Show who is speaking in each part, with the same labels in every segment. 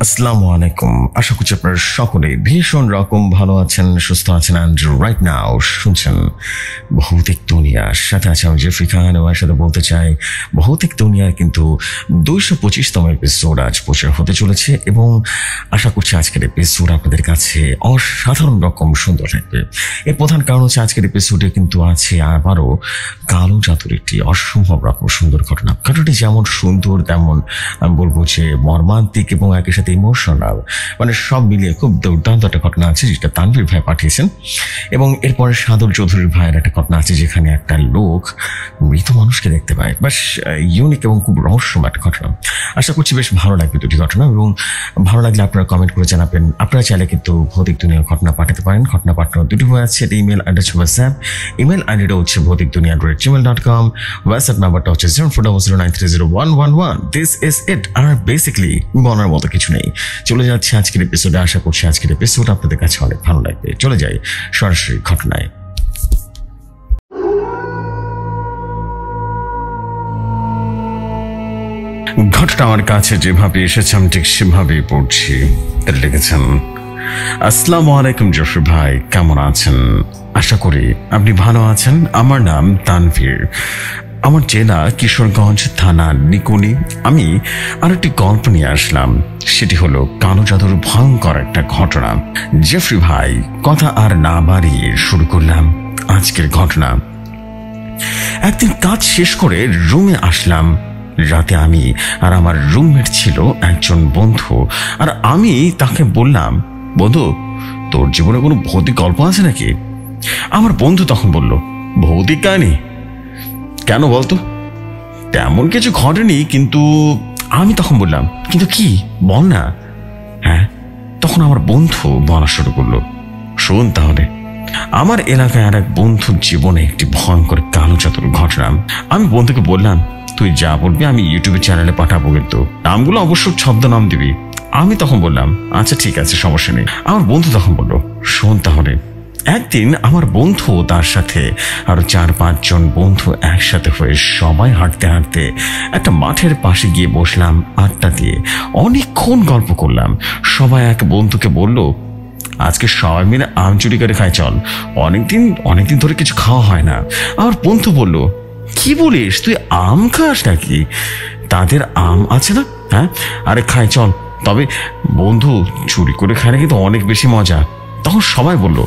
Speaker 1: আসসালামু আলাইকুম। আশা করছি আপনারা সকলে ভীষণ রকম ভালো আছেন, সুস্থ আছেন। অ্যান্ড রাইট নাও শুনছেন ভৌতিক দুনিয়ার সাথে আছে আমি জেফরি খান। আমার সাথে বলতে চাই ভৌতিক দুনিয়ার কিন্তু 225তম এপিসোড আজ প্রচার হতে চলেছে এবং আশা করছি আজকের এপিসোড আপনাদের কাছে অসাধারণ রকম সুন্দর লাগবে। এর প্রধান কারণ হচ্ছে আজকের এপিসোডে কিন্তু আছে আবারও কালো জাদুর একটি অসম্ভব রকম সুন্দর ঘটনা। ঘটনাটি যেমন সুন্দর তেমন আমি বলবো যে মর্মান্তিক এবং একই সাথে ইমোশনাল, মানে সব মিলিয়ে খুব দুর্দান্ত একটা ঘটনা আছে যেটা তানভীর ভাই পাঠিয়েছেন। এবং এরপরে সাদর চৌধুরীর ভাইয়ের একটা ঘটনা আছে যেখানে একটা লোক মৃত মানুষকে দেখতে পায়। বেশ ইউনিক এবং খুব রহস্যময় একটা ঘটনা। আশা করছি বেশ ভালো লাগবে দুটি ঘটনা, এবং ভালো লাগলে আপনারা কমেন্ট করে জানাবেন। আপনারা চাইলে কিন্তু ভৌতিক দুনিয়ার ঘটনা পাঠাতে পারেন। ঘটনা পাঠানোর দুটি হয়ে আছে, ইমেল অ্যাড্রেস হোয়াটসঅ্যাপ। ইমেল আইডিটা হচ্ছে ভৌতিকদুনিয়া@gmail.com। হোয়াটসঅ্যাপ নাম্বারটা হচ্ছে 0400930111। This is it. আর বেসিক্যালি বলার মতো কিছু নেই। চলে যাচ্ছে আজকের এপিসোডে। আশা করছি আজকের এপিসোড আপনাদের কাছে অনেক ভালো লাগবে। চলে যাই সরাসরি ঘটনায়। ঘটনা আমার কাছে যেভাবে এসেছে আমি ঠিক সেভাবেই পড়ছি। লিখেছেন, আসসালামু আলাইকুম জফর ভাই, কেমন আছেন? আশা করি আপনি ভালো আছেন। আমার নাম তানভীর, আমার জেলা কিশোরগঞ্জ, থানা নিকুনি। আমি আর একটি গল্প নিয়ে আসলাম, সেটি হলো কালো জাদুর ভয়ঙ্কর একটা ঘটনা। জেফরি ভাই, কথা আর না বাড়িয়ে শুরু করলাম আজকের ঘটনা। একদিন কাজ শেষ করে রুমে আসলাম। রাতে আমি আর আমার রুমমেট ছিল একজন বন্ধু, আর আমি তাকে বললাম, বন্ধু, তোর জীবনে কোনো ভৌতিক গল্প আছে নাকি? আমার বন্ধু তখন বলল, ভৌতিক কাহিনী? কেন বলতো? তেমন কিছু ঘটেনি, কিন্তু আমি তখন বললাম, কিন্তু কি বল না। হ্যাঁ, তখন আমার বন্ধু বলা শুরু করলো, শোন তাহলে। আমার এলাকায় আর এক বন্ধুর জীবনে একটি ভয়ঙ্কর কালো জাদুর ঘটনা। আমি বন্ধুকে বললাম, তুই যা বলবি আমি ইউটিউবে চ্যানেলে পাঠাবো, কিন্তু নামগুলো অবশ্য ছদ্মনাম দিবি। আমি তখন বললাম, আচ্ছা ঠিক আছে, সমস্যা নেই। আমার বন্ধু তখন বলল, শোন তাহলে। একদিন আমার বন্ধু তার সাথে আরো 4-5 জন বন্ধু একসাথে হয়ে সবাই হাঁটতে হাঁটতে একটা মাঠের পাশে গিয়ে বসলাম। আড্ডা দিয়ে অনেকক্ষণ গল্প করলাম। সবাই এক বন্ধুকে বলল, আজকে সবাই মিলে আম চুরি করে খাই, চল। অনেকদিন ধরে কিছু খাওয়া হয় না। আমার বন্ধু বলল, কি বলিস, তুই আম খাস নাকি? তাদের আম আছে না? হ্যাঁ, আরে খাই, চল। তবে বন্ধু, চুরি করে খায় না কিন্তু অনেক বেশি মজা। তখন সবাই বলল,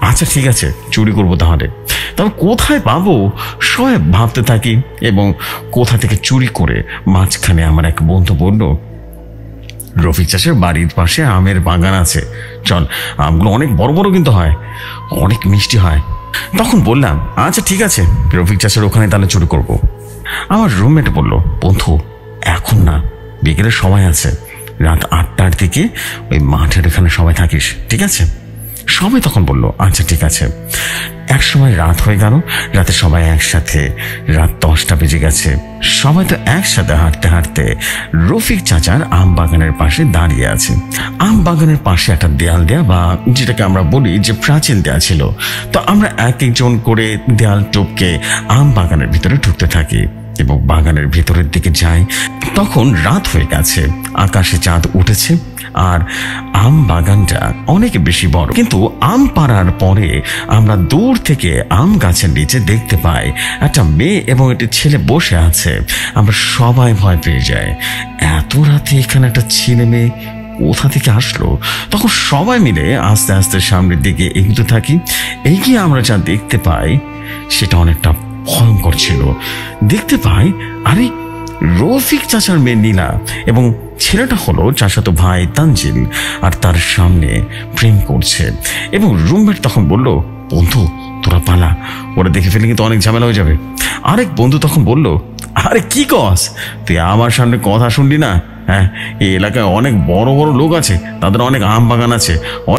Speaker 1: আচ্ছা ঠিক আছে, চুরি করবো তাহলে। তবে কোথায় পাবো সবাই ভাবতে থাকি, এবং কোথা থেকে চুরি করে মাঝখানে আমার এক বন্ধু বলল, রফিক চাষের বাড়ির পাশে আমের বাগান আছে, চল। আমগুলো অনেক বড় বড় কিন্তু হয়, অনেক মিষ্টি হয়। তখন বললাম, আচ্ছা ঠিক আছে, রফিক চাষের ওখানে তাহলে চুরি করব। আমার রুমমেট বলল, বন্ধু, এখন না, বিকেলের সময় আছে, রাত 8টার দিকে ওই মাঠের এখানে সবাই থাকিস, ঠিক আছে? সবাই তখন বলল, আচ্ছা ঠিক আছে। এক সময় রাত হয়ে গেল। রাতে সবাই একসাথে, রাত 10টা বেজে গেছে। সবাই তো একসাথে হাঁটতে হাঁটতে রফিক চাচার আম বাগানের পাশে দাঁড়িয়ে আছে। আম বাগানের পাশে একটা দেয়াল দেয়া, বা যেটাকে আমরা বলি যে প্রাচীর দেয়া ছিল। তো আমরা এক একজন করে দেয়াল টপকে আম বাগানের ভিতরে ঢুকতে থাকি এবং বাগানের ভিতরের দিকে যাই। তখন রাত হয়ে গেছে, আকাশে চাঁদ উঠেছে, আর আম বাগানটা অনেক বেশি বড়। কিন্তু আম পাড়ার পরে আমরা দূর থেকে আম গাছের নিচে দেখতে পাই একটা মেয়ে এবং একটি ছেলে বসে আছে। আমরা সবাই ভয় পেয়ে যাই, এত রাতে এখানে একটা ছেলে মেয়ে কোথা থেকে আসলো? তখন সবাই মিলে আস্তে আস্তে সামনের দিকে এগোতে থাকি। এগিয়ে আমরা যা দেখতে পাই সেটা অনেকটা ভয়ঙ্কর ছিল। দেখতে পাই, আরে রফিক চাচার মেয়ে নীলা এবং ছেলেটা হলো চাচাতো ভাই তানজিল, আর তার সামনে প্রেম করছে। এবং রুমমেট তখন বলল, বন্ধু, তোরা পালা, ওরা দেখে ফেলে কিন্তু অনেক ঝামেলা হয়ে যাবে। আরেক বন্ধু তখন বলল, আরে কি কস, তুই আমার সামনে কথা শুনলি না? হ্যাঁ, এই এলাকায় অনেক বড় বড় লোক আছে, তাদের অনেক আম বাগান আছে,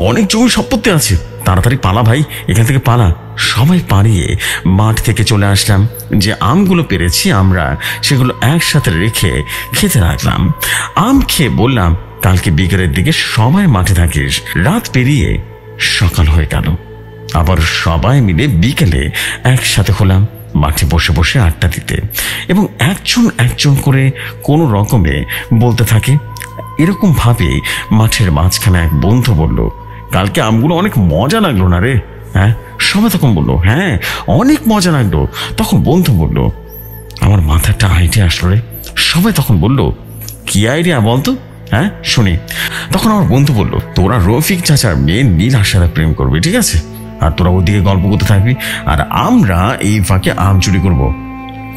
Speaker 1: অনেক জমি সম্পত্তি আছে, তাড়াতাড়ি পালা ভাই, এখান থেকে পালা। সবাই পালিয়ে মাঠ থেকে চলে আসলাম। যে আমগুলো পেরেছি আমরা সেগুলো একসাথে রেখে খেতে লাগলাম। আম খেয়ে বললাম, কালকে বিকেলের দিকে সবাই মাঠে থাকিস। রাত পেরিয়ে সকাল হয়ে গেল। আবার সবাই মিলে বিকেলে একসাথে হলাম মাঠে বসে বসে আড্ডা দিতে, এবং একজন একজন করে কোনো রকমে বলতে থাকে, এরকম ভাবে মাঠের মাঝখানে এক বন্ধু বলল, কালকে আমগুলো অনেক মজা লাগলো না রে? হ্যাঁ, সবাই তখন বললো হ্যাঁ অনেক মজা লাগলো। তখন বন্ধু বলল, আমার মাথায় একটা আইডিয়া আসলো রে। সবাই তখন বলল, কি আইডিয়া বলতো? হ্যাঁ শুনি। তখন আমার বন্ধু বলল, তোরা রফিক চাচার মেয়ে নীলার সাথে প্রেম করবি, ঠিক আছে? আর তোরা ওদিকে গল্প করতে থাকবি, আর আমরা এই ফাঁকে আম চুরি করবো,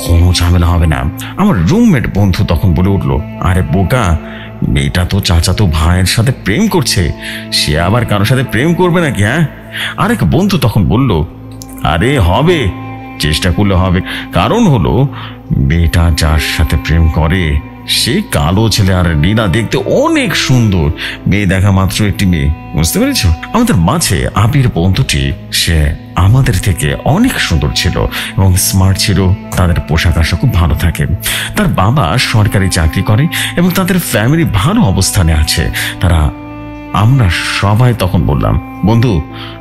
Speaker 1: কোনো ঝামেলা হবে না। আমার রুমমেট বন্ধু তখন বলে উঠলো, আরে বোকা, মেয়েটা তো চাচাতো ভাইয়ের সাথে প্রেম করছে, সে আবার কারোর সাথে প্রেম করবে নাকি? হ্যাঁ। আরেক বন্ধু তখন বলল, আরে হবে, চেষ্টা করলে হবে। কারণ হলো মেয়েটা যার সাথে প্রেম করে সে কালো ছেলে, আর নীলা দেখতে অনেক সুন্দর, মেয়ে দেখা মাত্র একটি মেয়ে, বুঝতে পেরেছ? আমাদের মাঝে আবির বন্ধুটি, সে আমাদের থেকে অনেক সুন্দর ছিল এবং স্মার্ট ছিল। তাদের পোশাক আশাক খুব ভালো থাকে। তার বাবা সরকারি চাকরি করে এবং তাদের ফ্যামিলি ভালো অবস্থানে আছে। আমরা সবাই তখন বললাম, বন্ধু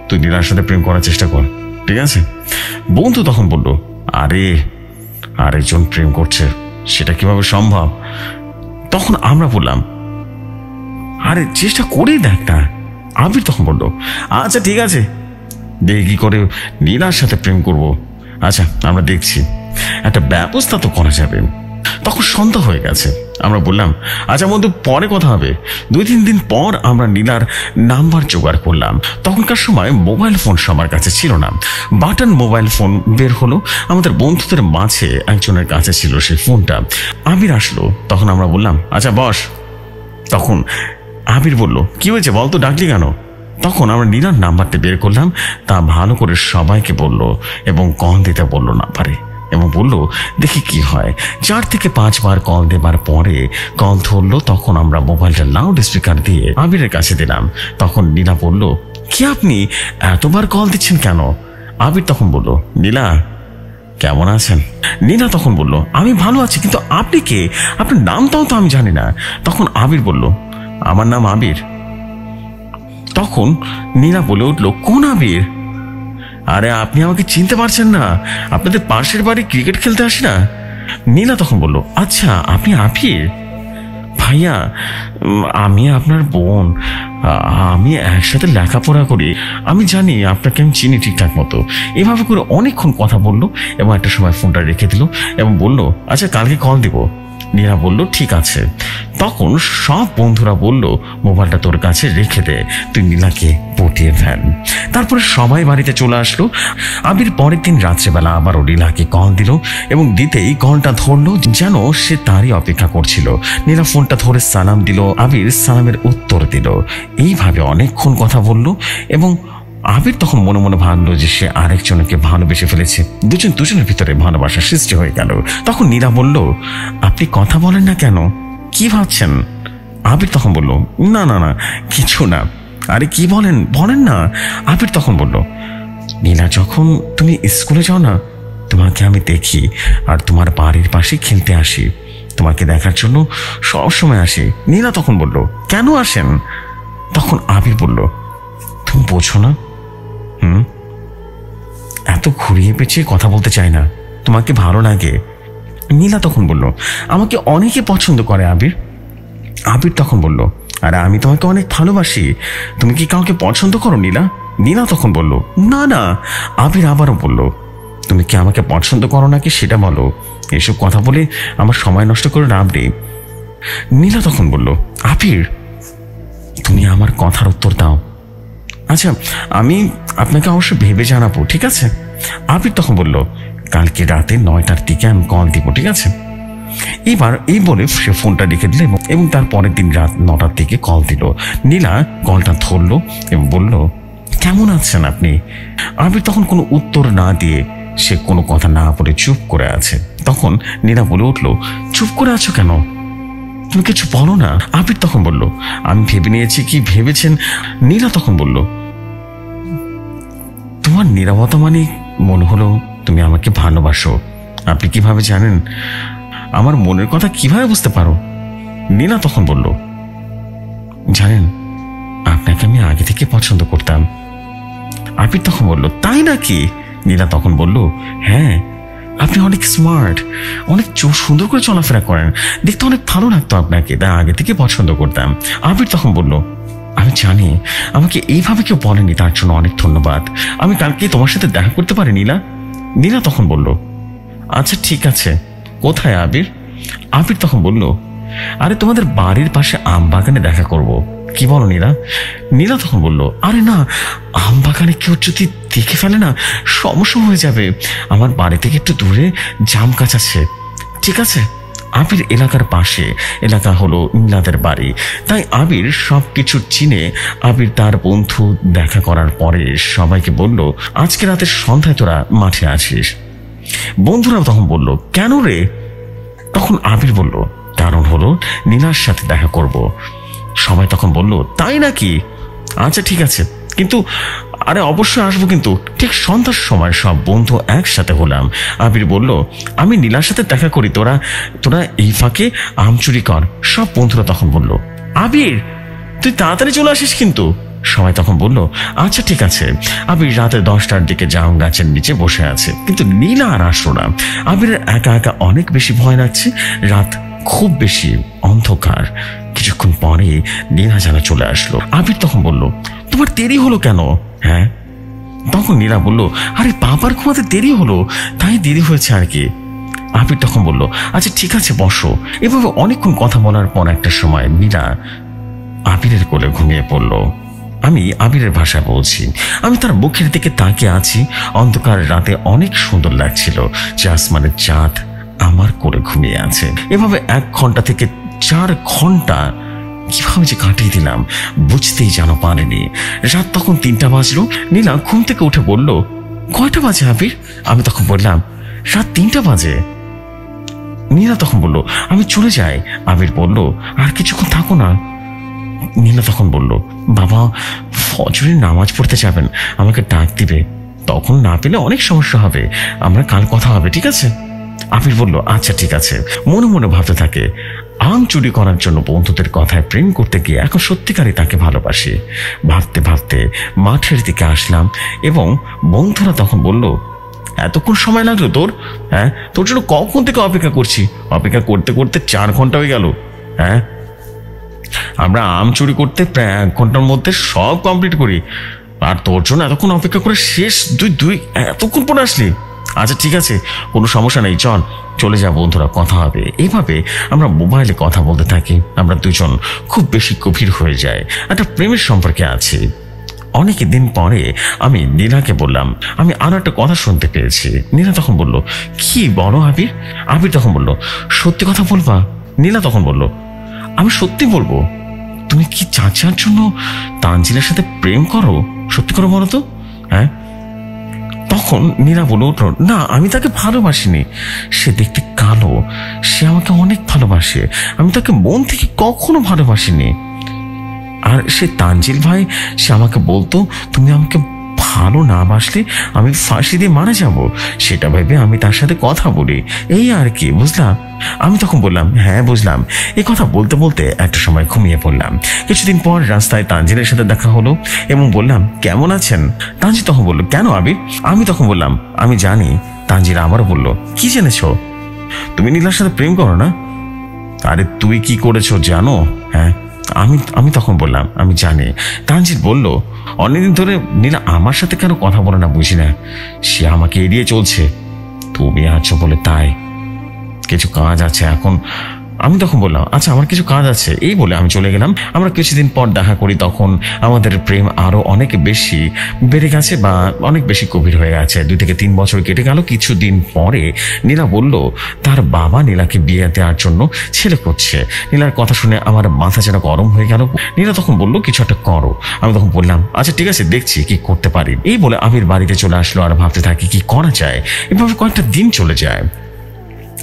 Speaker 1: তুই নীলার সাথে প্রেম করার চেষ্টা কর, ঠিক আছে? বন্ধু তখন বলল, আরে আরেকজন প্রেম করছে, সেটা কিভাবে সম্ভব? তখন আমরা বললাম, আরে চেষ্টা করেই দেখ না। আবির তখন বলল, আচ্ছা ঠিক আছে, দেখি কি করে নীলার সাথে প্রেম করব। আচ্ছা আমরা দেখছি, একটা ব্যবস্থা তো করা যাবে। তখন সন্ধ্যা হয়ে গেছে। আমরা বললাম, আচ্ছা বন্ধু পরে কথা হবে। 2-3 দিন পর আমরা নীলার নাম্বার জোগাড় করলাম। তখনকার সময় মোবাইল ফোন সবার কাছে ছিল না, বাটন মোবাইল ফোন বের হলো। আমাদের বন্ধুদের মাঝে একজনের কাছে ছিল সেই ফোনটা। আবির আসলো, তখন আমরা বললাম, আচ্ছা বস। তখন আবির বলল, কি হয়েছে বলতো, ডাকলি কেন? তখন আমরা নীলার নাম্বারটা বের করলাম, তা ভালো করে সবাইকে বলল এবং কল দিতে বললো না পারে, এবং বলল দেখি কি হয়। 4 থেকে 5 বার কল দেবার পরে কল ধরলো। তখন আমরা মোবাইলটা লাউড স্পিকার দিয়ে আবিরের কাছে দিলাম। তখন নীলা বলল, কি আপনি এতবার কল দিচ্ছেন কেন? আবির তখন বলল, নীলা কেমন আছেন? নীলা তখন বলল, আমি ভালো আছি, কিন্তু আপনি কে? আপনার নামটাও তো আমি জানি না। তখন আবির বলল, আমার নাম আবির। তখন নীলা বলে উঠলো, কোন আবির? আরে আপনি আমাকে চিনতে পারছেন না? আপনাদের পাশের বাড়ি ক্রিকেট খেলতে আসি না? নীলা তখন বলল, আচ্ছা আপনি আবির? ভাইয়া আমি আপনার বোন, আমি একসাথে লেখাপড়া করি, আমি জানি আপনাকে আমি চিনি ঠিকঠাক মতো। এভাবে করে অনেকক্ষণ কথা বললো এবং একটা সময় ফোনটা রেখে দিল এবং বলল, আচ্ছা কালকে কল দিব। নীলা বলল, ঠিক আছে। তখন সব বন্ধুরা বলল, মোবাইলটা তোর কাছে রেখে দে, তুই নীলাকে পটিয়ে ফেল। তারপরে সবাই বাড়িতে চলে আসলো। আবির পরের দিন রাত্রেবেলা আবারও নীলাকে কল দিল এবং দিতেই কলটা ধরলো যেন সে তারই অপেক্ষা করছিল। নীলা ফোনটা ধরে সালাম দিল, আবির সালামের উত্তর দিল। এইভাবে অনেকক্ষণ কথা বলল এবং আবির তখন মনে মনে ভাবলো যে সে আরেকজনকে ভালোবেসে ফেলেছে। দুজনের ভিতরে ভালোবাসার সৃষ্টি হয়ে গেল। তখন নীলা বলল, আপনি কথা বলেন না কেন, কি ভাবছেন? আবির তখন বলল, না না না কিছু না। আরে কি বলেন না। আবির তখন বলল, নীলা যখন তুমি স্কুলে যাও না, তোমাকে আমি দেখি আর তোমার বাড়ির পাশে খেলতে আসি, তোমাকে দেখার জন্য সবসময় আসি। নীলা তখন বলল, কেন আসেন? তখন আবির বলল, তুমি বোঝো না, এত ঘুরিয়ে পেঁচিয়ে কথা বলতে চাই না, তোমাকে ভালো লাগে। নীলা তখন বলল, আমাকে অনেকে পছন্দ করে আবির। আবির তখন বলল, আরে আমি তোমাকে অনেক ভালোবাসি, তুমি কি কাউকে পছন্দ করো নীলা? নীলা তখন বলল, না না। আবির আবারও বলল, তুমি কি আমাকে পছন্দ করো নাকি সেটা বলো, এসব কথা বলে আমার সময় নষ্ট করে লাভ নেই। নীলা তখন বলল, আবির তুমি আমার কথার উত্তর দাও। আচ্ছা আমি আপনাকে অবশ্য ভেবে জানাবো, ঠিক আছে? আবির তখন বলল, কালকে রাতে 9টার দিকে আমি কল দিব, ঠিক আছে? এবার এই বলে সে ফোনটা রেখে দিল এবং তার পরের দিন রাত 9টার দিকে কল দিল। নীলা কলটা ধরলো এবং বলল, কেমন আছেন আপনি? আবির তখন কোনো উত্তর না দিয়ে সে কোনো কথা না বলে চুপ করে আছে। তখন নীলা বলে উঠলো, চুপ করে আছো কেন, তুমি কিছু বলো না। আবির তখন বলল, আমি ভেবে নিয়েছি। কি ভেবেছেন? নীলা তখন বলল, তোমার নীরবতা মানে মনে হলো তুমি আমাকে ভালোবাসো। আপনি কিভাবে জানেন? আমার মনের কথা কিভাবে বুঝতে পারো? নীলা তখন বলল, জানেন আপনাকে আমি আগে থেকে পছন্দ করতাম। আবির তখন বলল, তাই নাকি? নীলা তখন বলল, হ্যাঁ আপনি অনেক স্মার্ট, অনেক সুন্দর করে চলাফেরা করেন, দেখতে অনেক ভালো লাগতো আপনাকে, তাই আগে থেকে পছন্দ করতাম। আবির তখন বলল, আমি জানি, আমাকে এইভাবে কেউ বলেনি, তার জন্য অনেক ধন্যবাদ। আমি কালকে তোমার সাথে দেখা করতে পারি নীলা? নীলা তখন বলল, আচ্ছা ঠিক আছে, কোথায় আবির? আবির তখন বলল, আরে তোমাদের বাড়ির পাশে আম বাগানে দেখা করব। কি বলো নীলা? নীলা তখন বলল, আরে না, আম বাগানে কেউ যদি দেখে ফেলে না, সমস্যা হয়ে যাবে। আমার বাড়ি থেকে একটু দূরে জাম গাছ আছে। ঠিক আছে। আবির এলাকার পাশে এলাকা হলো নীলাদের বাড়ি, তাই আবির সবকিছু চিনে আবির তার বন্ধু দেখা করার পরে সবাইকে বলল, আজকে রাতের সন্ধ্যায় তোরা মাঠে আছিস। বন্ধুরা তখন বলল, কেন রে? তখন আবির বলল, কারণ হলো নীলার সাথে দেখা করব। সবাই তখন বলল, তাই নাকি? আচ্ছা ঠিক আছে, কিন্তু আরে অবশ্যই আসবো, কিন্তু ঠিক সন্ধ্যার সময় সব বন্ধু একসাথে হলাম। আবির বলল, আমি নীলার সাথে দেখা করি, তোরা তোরা এই ফাঁকে আম চুরি কর। সব বন্ধুরা তখন বলল, আবির তুই তাড়াতাড়ি চলে আসিস কিন্তু। সবাই তখন বলল, আচ্ছা ঠিক আছে। আবির রাতে 10টার দিকে জাম গাছের নিচে বসে আছে, কিন্তু নীলা আর আসলো না। আবিরের একা একা অনেক বেশি ভয় লাগছে। রাত খুব বেশি অন্ধকার। কিছুক্ষণ পরে নীলা যেন চলে আসলো। আবির তখন বলল, তোমার দেরি হলো কেন? হ্যাঁ। তখন নীলা বলল, আরে বাবার ঘুমাতে দেরি হলো, তাই দেরি হয়েছে আর কি। আবির তখন বলল, আচ্ছা ঠিক আছে বসো। এভাবে অনেকক্ষণ কথা বলার পর একটা সময় নীলা আবিরের কোলে ঘুমিয়ে পড়ল। আমি আবিরের ভাষা বলছি। আমি তার মুখের দিকে তাকিয়ে আছি। অন্ধকার রাতে অনেক সুন্দর লাগছিল যে আসমানের চাঁদ আমার কোলে ঘুমিয়ে আছে। এভাবে 1 ঘন্টা থেকে 4 ঘন্টা কিভাবে যে কাটিয়ে দিলাম বুঝতেই যেন পারিনি। রাত তখন 3টা বাজলো। নীলা ঘুম থেকে উঠে বলল, কয়টা বাজে আবির? আমি তখন বললাম, রাত 3টা বাজে। নীলা তখন বলল, আমি চলে যাই। আবির বলল, আর কিছুক্ষণ থাকো না। নীলা তখন বলল, বাবা ফজরের নামাজ পড়তে যাবেন, আমাকে ডাক দিবে, তখন না পেলে অনেক সমস্যা হবে, আমরা কাল কথা হবে, ঠিক আছে? আবির বলল, আচ্ছা ঠিক আছে। মনে মনে ভাবতে থাকে, আম চুরি করার জন্য বন্ধুদের কথায় প্রেম করতে গিয়ে এখন সত্যিকারই তাকে ভালোবাসি। ভাবতে ভাবতে মাঠের দিকে আসলাম এবং বন্ধুরা তখন বলল, এতক্ষণ সময় লাগলো তোর? হ্যাঁ, তোর জন্য কখন থেকে অপেক্ষা করছি, অপেক্ষা করতে করতে 4 ঘন্টা হয়ে গেল। হ্যাঁ, আমরা আম চুরি করতে প্রায় 1 ঘন্টার মধ্যে সব কমপ্লিট করি, আর তোর জন্য এতক্ষণ অপেক্ষা করে শেষ তুই এতক্ষণ পরে আসলি। আচ্ছা ঠিক আছে, কোনো সমস্যা নেই, চল চলে যা, বন্ধুরা কথা হবে। এইভাবে আমরা মোবাইলে কথা বলতে থাকি। আমরা দুজন খুব বেশি গভীর হয়ে যায়, একটা প্রেমের সম্পর্কে আছি। অনেক দিন পরে আমি নীলাকে বললাম, আমি আরো একটা কথা শুনতে পেয়েছি। নীলা তখন বলল, কি বলো আবির? আবির তখন বলল, সত্যি কথা বলবা? নীলা তখন বলল, আমি সত্যি বলবো। তুমি কি চাচার জন্য তানজিলের সাথে প্রেম করো? সত্যি করে বলো তো। হ্যাঁ। তখন নীলা বলে উঠল, না আমি তাকে ভালোবাসিনি, সে দেখতে কালো, সে আমাকে অনেক ভালোবাসে, আমি তাকে মন থেকে কখনো ভালোবাসিনি। আর সে তানজিল ভাই, সে আমাকে বলতো, তুমি আমাকে ভালো না বাসলে আমি ফাঁসি দিয়ে মারা যাব, সেটা ভেবে আমি তার সাথে কথা বলি, এই আর কি, বুঝলাম? আমি তখন বললাম, হ্যাঁ বুঝলাম। এই কথা বলতে বলতে একটা সময় ঘুমিয়ে পড়লাম। কিছুদিন পর রাস্তায় তানজিলের সাথে দেখা হলো এবং বললাম, কেমন আছেন? তানজিল তখন বলল, কেন আবির? আমি তখন বললাম, আমি জানি। তানজিল আবারও বলল, কি জেনেছ? তুমি নীলার সাথে প্রেম করো না? আরে তুই কি করেছো জানো? হ্যাঁ, আমি তখন বললাম, আমি জানি। তানজিল বলল, অনেকদিন ধরে নীলা আমার সাথে কেন কথা বলে না বুঝি না, সে আমাকে এড়িয়ে চলছে, তুমি আছো বলে তাই। কিছু কাজ আছে এখন। আমি তখন বললাম, আচ্ছা আমার কিছু কাজ আছে, এই বলে আমি চলে গেলাম। আমরা কিছুদিন পর দেখা করি, তখন আমাদের প্রেম আরো অনেক বেশি বেড়ে গেছে বা অনেক বেশি গভীর হয়ে গেছে। 2 থেকে 3 বছর কেটে গেল। কিছুদিন পরে নীলা বলল, তার বাবা নীলাকে বিয়ে দেওয়ার জন্য ছেলে করছে। নীলার কথা শুনে আমার মাথা যেন গরম হয়ে গেল। নীলা তখন বলল, কিছু একটা করো। আমি তখন বললাম, আচ্ছা ঠিক আছে, দেখছি কি করতে পারি। এই বলে আবির বাড়িতে চলে আসলো আর ভাবতে থাকি কি করা যায়। এভাবে কয়েকটা দিন চলে যায়।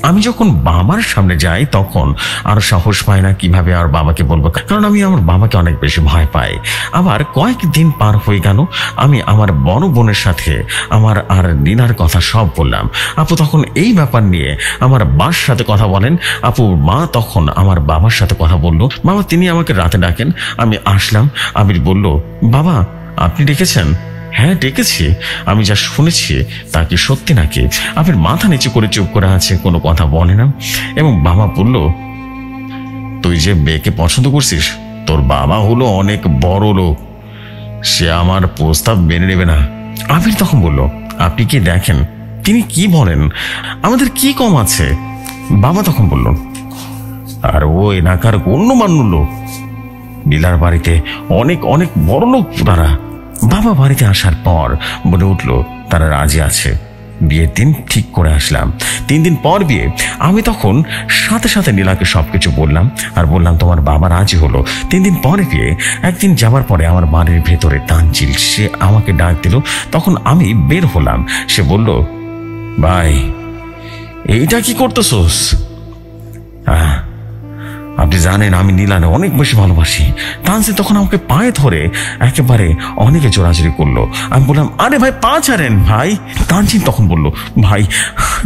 Speaker 1: আমি যখন বাবার সামনে যাই তখন আরো সাহস পাই না কিভাবে আর বাবাকে বলবো, কারণ আমি আমার বাবাকে অনেক বেশি ভয় পাই। আবার কয়েকদিন পার হয়ে গেল। আমি আমার বড় বোনের সাথে আমার আর নীলার কথা সব বললাম। আপু তখন এই ব্যাপার নিয়ে আমার মার সাথে কথা বলেন। আপুর মা তখন আমার বাবার সাথে কথা বললো। বাবা তিনি আমাকে রাতে ডাকেন। আমি আসলাম। আবির বলল, বাবা আপনি ডেকেছেন? হ্যাঁ ডেকেছি, আমি যা শুনেছি তা কি সত্যি নাকি? আবির মাথা নিচু করে চুপ করে আছে, কোনো কথা বলে না। এবং বাবা বলল, তুই যে মেয়েকে পছন্দ করছিস, তোর বাবা হলো অনেক বড় লোক, সে আমার প্রস্তাব মেনে নেবে না। আবির তখন বলল, আপনি কি দেখেন তিনি কি বলেন, আমাদের কি কম আছে? বাবা তখন বলল, আর ও এলাকার গণ্যমান্য লোক, নীলার বাড়িতে অনেক অনেক বড় লোক তারা। বাবা বাড়িতে আসার পর বলে উঠল তারা রাজি আছে, বিয়ের দিন ঠিক করে আসলাম। 3 দিন পর বিয়ে। আমি তখন সাথে সাথে নীলাকে সবকিছু বললাম আর বললাম তোমার বাবা রাজি হলো। 3 দিন পরে বিয়ে। একদিন যাওয়ার পরে আমার বাড়ির ভেতরে তানজিল, সে আমাকে ডাক দিল। তখন আমি বের হলাম। সে বলল, ভাই এইটা কি করতেছোস? আপনি জানেন আমি নীলানে অনেক বেশি ভালোবাসি। তানজিল তখন আমাকে পায়ে ধরে একেবারে অনেকে জোরাজুরি করলো। আমি বললাম, আরে ভাই পা ছাড়েন ভাই। তানজিল তখন বলল, ভাই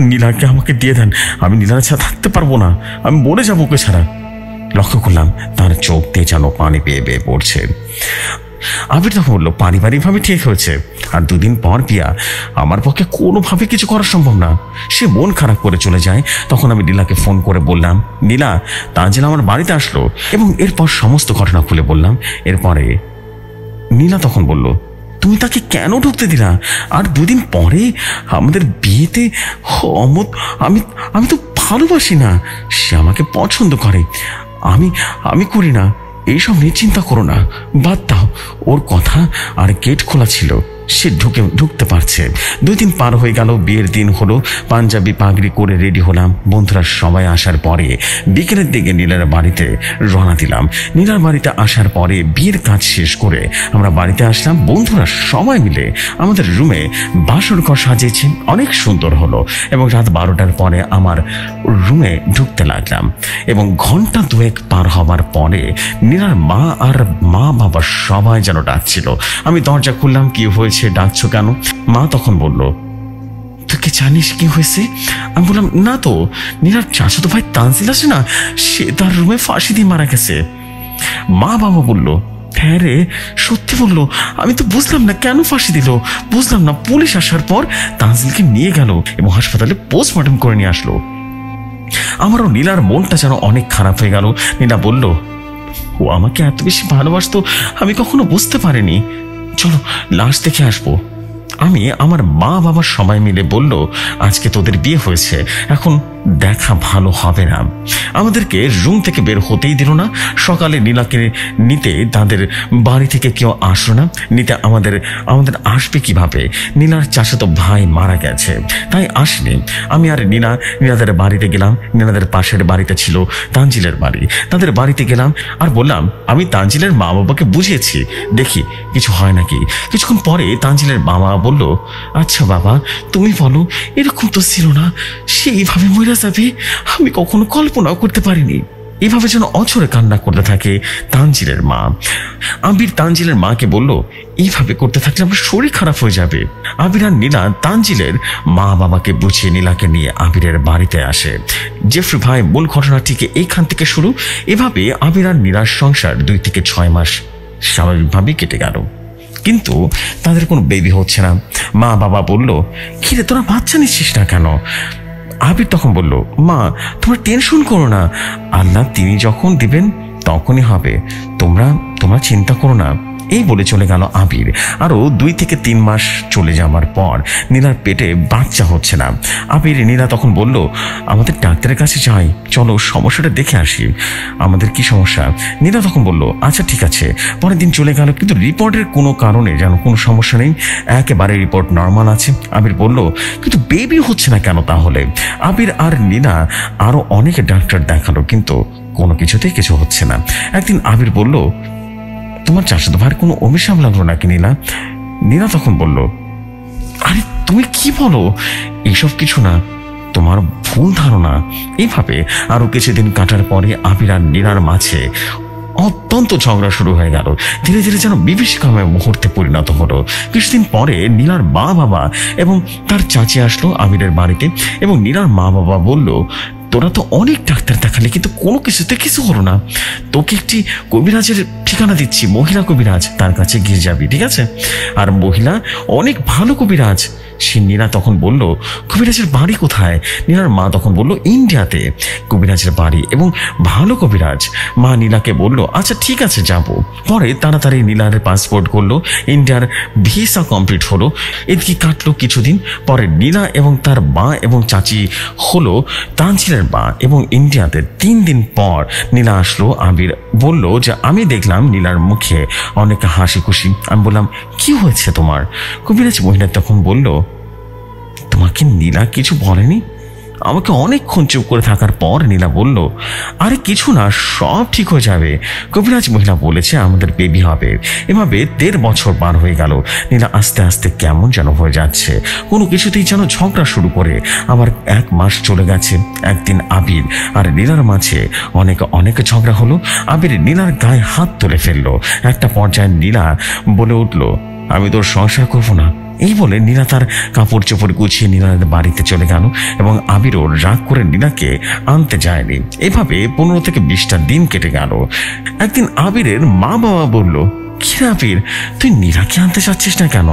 Speaker 1: নীলাকে আমাকে দিয়ে দেন, আমি নীলার ছাড়া থাকতে পারবো না, আমি মরে যাবো ওকে ছাড়া। লক্ষ্য করলাম তার চোখ দিয়ে যেন পানি পেয়ে বেয়ে পড়ছে। আবির তখন বললো, পারিবারিকভাবে ঠিক হয়েছে, আর 2 দিন পর বিয়া, আমার পক্ষে কোনোভাবে কিছু করা সম্ভব না। সে মন খারাপ করে চলে যায়। তখন আমি নীলাকে ফোন করে বললাম, নীলা তানজিল আমার বাড়িতে আসলো, এবং এরপর সমস্ত ঘটনা খুলে বললাম। এরপরে নীলা তখন বলল, তুমি তাকে কেন ঢুকতে দিলা? আর 2 দিন পরে আমাদের বিয়েতে আমি আমি তো ভালোবাসি না, সে আমাকে পছন্দ করে, আমি করি না। এইসব নিয়ে চিন্তা করো না, বাদ দাও ওর কথা। আর গেট খোলা ছিল, সে ঢুকতে পারছে। 2 দিন পার হয়ে গেল, বিয়ের দিন হলো। পাঞ্জাবি পাগড়ি করে রেডি হলাম। বন্ধুরা সবাই আসার পরে বিকেলের দিকে নীলার বাড়িতে রওনা দিলাম। নীলার বাড়িতে আসার পরে বিয়ের কাজ শেষ করে আমরা বাড়িতে আসলাম। বন্ধুরা সবাই মিলে আমাদের রুমে বাসর ঘর সাজিয়েছি, অনেক সুন্দর হলো। এবং রাত 12টার পরে আমার রুমে ঢুকতে লাগলাম, এবং ঘন্টা 2 পার হবার পরে নীলার মা আর মা বাবা সবাই যেন ডাকছিল। আমি দরজা খুললাম, কি হয়েছে, ডাকছো কেন? মা তখন বলল, তুই কি জানিস কি হয়েছে? আমি বললাম, না তো, নীলার চাচাতো ভাই তানজিল আছে না, সে তার রুমে ফাঁসি দিয়ে মারা গেছে। মা বাবা বলল, হ্যাঁ রে, সত্যি বললো? আমি তো বুঝলাম না কেন ফাঁসি দিল, বুঝলাম না। পুলিশ আসার পর তানজিলকে নিয়ে গেল এবং হাসপাতালে পোস্টমর্টম করে নিয়ে আসলো। আমারও নীলার মনটা যেন অনেক খারাপ হয়ে গেল। নীলা বলল, ও আমাকে এত বেশি ভালোবাসতো আমি কখনো বুঝতে পারিনি, চলো লাশ দেখে আসবো। আমি আমার মা বাবা সবাই মিলে বলল, আজকে তোদের বিয়ে হয়েছে, এখন দেখা ভালো হবে না। আমাদেরকে রুম থেকে বের হতেই দিল না। সকালে নীলাকে নিতে তাদের বাড়ি থেকে কেউ আসলো না। নিতে আমাদের আসবে কিভাবে? নীলার চাচাতো ভাই মারা গেছে, তাই আসেনি। আমি আর নীলাদের বাড়িতে গেলাম। নীলাদের পাশের বাড়িতে ছিল তানজিলের বাড়ি। তাদের বাড়িতে গেলাম আর বললাম, আমি তানজিলের মা বাবাকে বুঝিয়েছি, দেখি কিছু হয় নাকি। কিছুক্ষণ পরে তানজিলের বাবা বলল, আচ্ছা বাবা তুমি বলো, এরকম তো ছিল না, সে এইভাবে মরে যাবে আমি কখনো কল্পনাও করতে পারিনি। এভাবে যেন অঝরে কান্না করতে থাকে তানজিলের মা। আবির তানজিলের মাকে বলল, এইভাবে করতে থাকলে আমার শরীর খারাপ হয়ে যাবে। আবির আর নীলা তানজিলের মা বাবাকে বুঝিয়ে নীলাকে নিয়ে আবিরের বাড়িতে আসে। জেফরি ভাই, মূল ঘটনাটিকে এইখান থেকে শুরু। এভাবে আবির আর নীলার সংসার 2 থেকে 6 মাস স্বাভাবিকভাবেই কেটে গেল, কিন্তু তাদের কোনো বেবি হচ্ছে না। মা বাবা বলল, কিরে তোরা বাচ্চা নিচ্ছিস না কেন? আবির তখন বলল, মা তোমরা টেনশন করো না, আল্লাহ তিনি যখন দিবেন তখনই হবে, তোমরা চিন্তা করো না। এই বলে চলে গেল আবির। আরো 2 থেকে 3 মাস চলে যাওয়ার পর নীলার পেটে বাচ্চা হচ্ছে না। আবির নীলা তখন বলল, আমাদের ডাক্তারের কাছে যাই, চলো সমস্যাটা দেখে আসি, আমাদের কি সমস্যা। নীলা তখন বলল, আচ্ছা ঠিক আছে। পরের দিন চলে গেল, কিন্তু রিপোর্টের কোনো কারণে যেন কোনো সমস্যা নেই, একেবারে রিপোর্ট নর্মাল আছে। আবির বলল, কিন্তু বেবি হচ্ছে না কেন তাহলে? আবির আর নীলা আরো অনেক ডাক্তার দেখালো, কিন্তু কোনো কিছুতেই কিছু হচ্ছে না। একদিন আবির বলল, তোমার চাচাতো ভাইয়ের কোনো অভিশাপ লাগলো নাকি নীলা? নীলা তখন বলল, আরে তুমি কি বলো, এইসব কিছু না, তোমার ভুল ধারণা। এইভাবে আরো কিছুদিন কাটার পরে আবির আর নীলার মাঝে অত্যন্ত ঝগড়া শুরু হয়ে গেল। ধীরে ধীরে যেন বিভীষিকাময় মুহূর্তে পরিণত হলো। কিছুদিন পরে নীলার মা বাবা এবং তার চাচি আসলো আবিরের বাড়িতে, এবং নীলার মা বাবা বলল, তোরা তো অনেক ডাক্তার দেখালি কিন্তু কোনো কিছুতে কিছু হলো না, তোকে একটি কবিরাজের ঠিকানা দিচ্ছি, মহিলা কবিরাজ, তার কাছে গিয়ে যাবি, ঠিক আছে? আর মহিলা অনেক ভালো কবিরাজ। সে নীলা তখন বলল, কবিরাজের বাড়ি কোথায়? নীলার মা তখন বলল, ইন্ডিয়াতে কবিরাজের বাড়ি এবং ভালো কবিরাজ। মা নীলাকে বলল, আচ্ছা ঠিক আছে যাব। পরে তাড়াতাড়ি নীলার পাসপোর্ট করলো, ইন্ডিয়ার ভিসা কমপ্লিট হলো। এদিকে কাটলো কিছুদিন। পরে নীলা এবং তার মা এবং চাচি হলো তানজিলের মা, এবং ইন্ডিয়াতে 3 দিন পর নীলা আসলো। আবির বলল যে আমি দেখলাম নীলার মুখে অনেক হাসি খুশি। আমি বললাম, কি হয়েছে তোমার? কবিরাজ মহিলা তখন বলল, তোমাকে নীলা কিছু বলেনি? আমাকে অনেকক্ষণ চুপ করে থাকার পর নীলা বলল, আরে কিছু না, সব ঠিক হয়ে যাবে। কবিরাজ মহিলা বলেছে আমাদের বেবি হবে। এভাবে 1.5 বছর পার হয়ে গেল। নীলা আস্তে আস্তে কেমন যেন হয়ে যাচ্ছে, কোনো কিছুতেই যেন ঝগড়া শুরু করে। আবার 1 মাস চলে গেছে। একদিন আবির আর নীলার মাঝে অনেক ঝগড়া হলো। আবির নীলার গায়ে হাত তুলে ফেললো। একটা পর্যায়ে নীলা বলে উঠল, আমি তোর সংসার করবো না। এই বলে নীলা তার কাপড় চোপড় গুছিয়ে নীলার বাড়িতে চলে গেল, এবং আবিরও রাগ করে নীলাকে আনতে যায়নি। এভাবে 15 থেকে 20টা দিন কেটে গেল। একদিন আবিরের মা বাবা বলল, কি আবির, তুই নীলাকে আনতে চাচ্ছিস না কেন?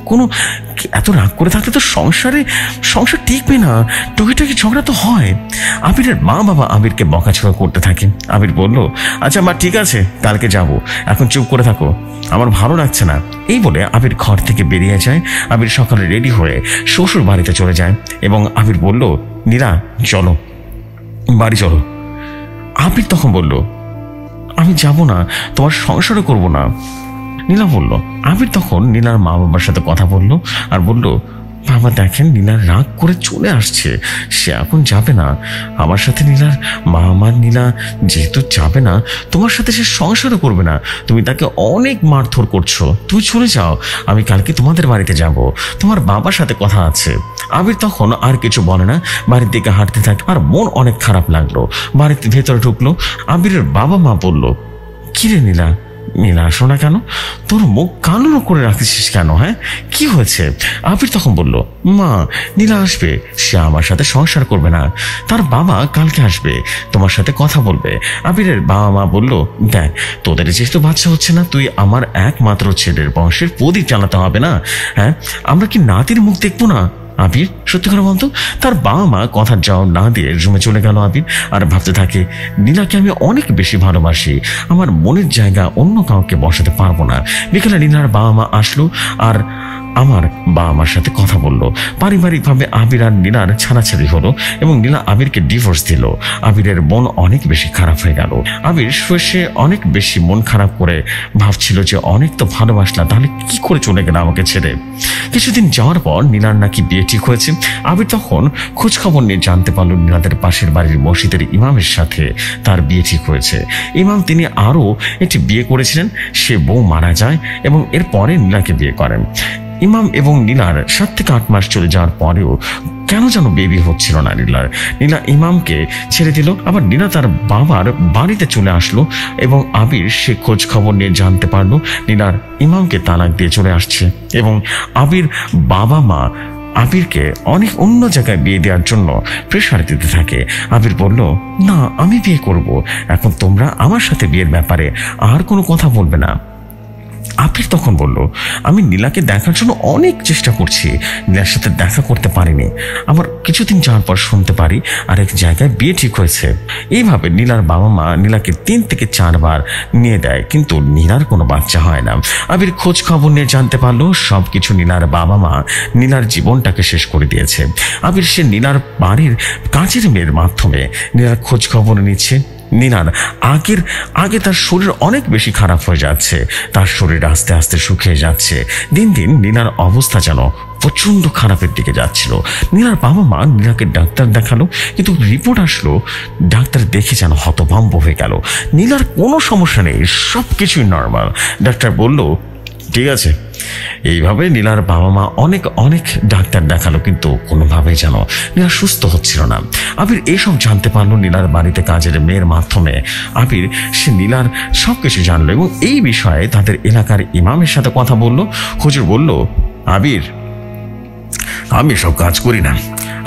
Speaker 1: কোনো এত রাগ করে থাকলে তো সংসার টিকবে না, টুকিটাকি ঝগড়া তো হয়। আবিরের মা বাবা আবিরকে বকাঝকা করতে থাকে। আবির বলল, আচ্ছা মা ঠিক আছে, কালকে যাব, এখন চুপ করে থাকো, আমার ভালো লাগছে না। এই বলে আবির ঘর থেকে বেরিয়ে যায়। আবির সকালে রেডি হয়ে শ্বশুর বাড়িতে চলে যায়, এবং আবির বলল, নীলা চলো, বাড়ি চলো। আবির তখন বলল, আমি যাব না, তোমার সংসারও করব না। নীলা বলল। আবির তখন নীলার মা বাবার সাথে কথা বলল আর বলল, বাবা দেখেন, নীলার রাগ করে চলে আসছে, সে এখন যাবে না আমার সাথে। নীলার মা আমার নীলা যেহেতু যাবে না, তোমার সাথে সে সংসারও করবে না, তুমি তাকে অনেক মারধর করছো, তুমি চলে যাও, আমি কালকে তোমাদের বাড়িতে যাব, তোমার বাবার সাথে কথা আছে। আবির তখন আর কিছু বলে না, বাড়ির দিকে হাঁটতে থাকে। আর মন অনেক খারাপ লাগলো। বাড়িতে ভেতরে ঢুকলো। আবিরের বাবা মা বলল, কিরে নীলা, নীলা আসো না কেন? তোর মুখ কালো করে রাখছিস কেন? হ্যাঁ, কি হয়েছে? আবির তখন বলল, মা নীলা আসবে, সে আমার সাথে সংসার করবে না, তার বাবা কালকে আসবে, তোমার সাথে কথা বলবে। আবিরের বাবা মা বলল, দেখ তোদের যেহেতু বাচ্চা হচ্ছে না, তুই আমার একমাত্র ছেলের বংশের প্রদীপ জ্বালাতে হবে না? হ্যাঁ, আমরা কি নাতির মুখ দেখবো না? আবির সত্যি করে বলতো। তার বাবা মা কথার জবাব না দিয়ে রুমে চলে গেল আবির। আর ভাবতে থাকে, নীলাকে আমি অনেক বেশি ভালোবাসি, আমার মনের জায়গা অন্য কাউকে বসাতে পারবো না। বিকেলে নীলার বাবা মা আসলো আর আমার বাবা মার সাথে কথা বলল। পারিবারিকভাবে আবির আর নীলার ছাড়াছাড়ি হলো, এবং নীলা আবিরকে ডিভোর্স দিল। আবিরের মন অনেক বেশি খারাপ হয়ে গেল। আবির শেষে অনেক বেশি মন খারাপ করে ভাবছিল যে অনেক তো ভালোবাসলাম, তাহলে কি করে চলে গেল আমাকে ছেড়ে। কিছুদিন যাওয়ার পর নীলার নাকি বিয়ে ঠিক হয়েছে। আবির তখন খোঁজ খবর নিয়ে জানতে পারল নীলাদের পাশের বাড়ির মসজিদের ইমামের সাথে তার বিয়ে ঠিক হয়েছে। ইমাম তিনি আরও একটি বিয়ে করেছিলেন, সে বউ মারা যায় এবং এরপরে নীলাকে বিয়ে করেন। ইমাম এবং নীলার 7 থেকে 8 মাস চলে যাওয়ার পরেও কেন যেন বেবি হচ্ছিল না নীলার। নীলা ইমামকে ছেড়ে দিল। আবার নীলা তার বাবার বাড়িতে চলে আসলো, এবং আবির সে খোঁজ খবর নিয়ে জানতে পারলো নীলার ইমামকে তালাক দিয়ে চলে আসছে, এবং আবির বাবা মা আবিরকে অনেক অন্য জায়গায় বিয়ে দেওয়ার জন্য প্রেশার দিতে থাকে। আবির বলল, না আমি বিয়ে করব, এখন তোমরা আমার সাথে বিয়ের ব্যাপারে আর কোনো কথা বলবে না। আবির তখন বলল, আমি নীলাকে দেখার জন্য অনেক চেষ্টা করছি, নীলার সাথে দেখা করতে পারিনি। আমার কিছুদিন যাওয়ার পর শুনতে পারি আরেক জায়গায় বিয়ে ঠিক হয়েছে। এইভাবে নীলার বাবা মা নীলাকে 3 থেকে 4 বার নিয়ে দেয়, কিন্তু নীলার কোনো বাচ্চা হয় না। আবির খোঁজ খবর নিয়ে জানতে পারলো সবকিছু নীলার বাবা মা নীলার জীবনটাকে শেষ করে দিয়েছে। আবির সে নীলার বাড়ির কাজের মেয়ের মাধ্যমে নীলার খোঁজ খবর নিচ্ছে। নীলার আগে তার শরীর অনেক বেশি খারাপ হয়ে যাচ্ছে, তার শরীর আস্তে আস্তে শুকিয়ে যাচ্ছে। দিন দিন নীলার অবস্থা যেন প্রচন্ড খারাপের দিকে যাচ্ছিল। নীলার বাবা মা নীলাকে ডাক্তার দেখালো, কিন্তু রিপোর্ট আসলো ডাক্তার দেখে যেন হতভম্ব হয়ে গেল। নীলার কোনো সমস্যা নেই, সবকিছুই নর্মাল। ডাক্তার বলল, ঠিক আছে। এইভাবে নীলার বাবা মা অনেক ডাক্তার দেখালো, কিন্তু কোনোভাবেই যেন নীলা সুস্থ হচ্ছিল না। আবির এইসব জানতে পারলো নীলার বাড়িতে কাজের মেয়ের মাধ্যমে। আবির সে নীলার সবকিছু জানলো, এবং এই বিষয়ে তাদের এলাকার ইমামের সাথে কথা বলল। হুজুর বলল, আবির আমি সব কাজ করি না,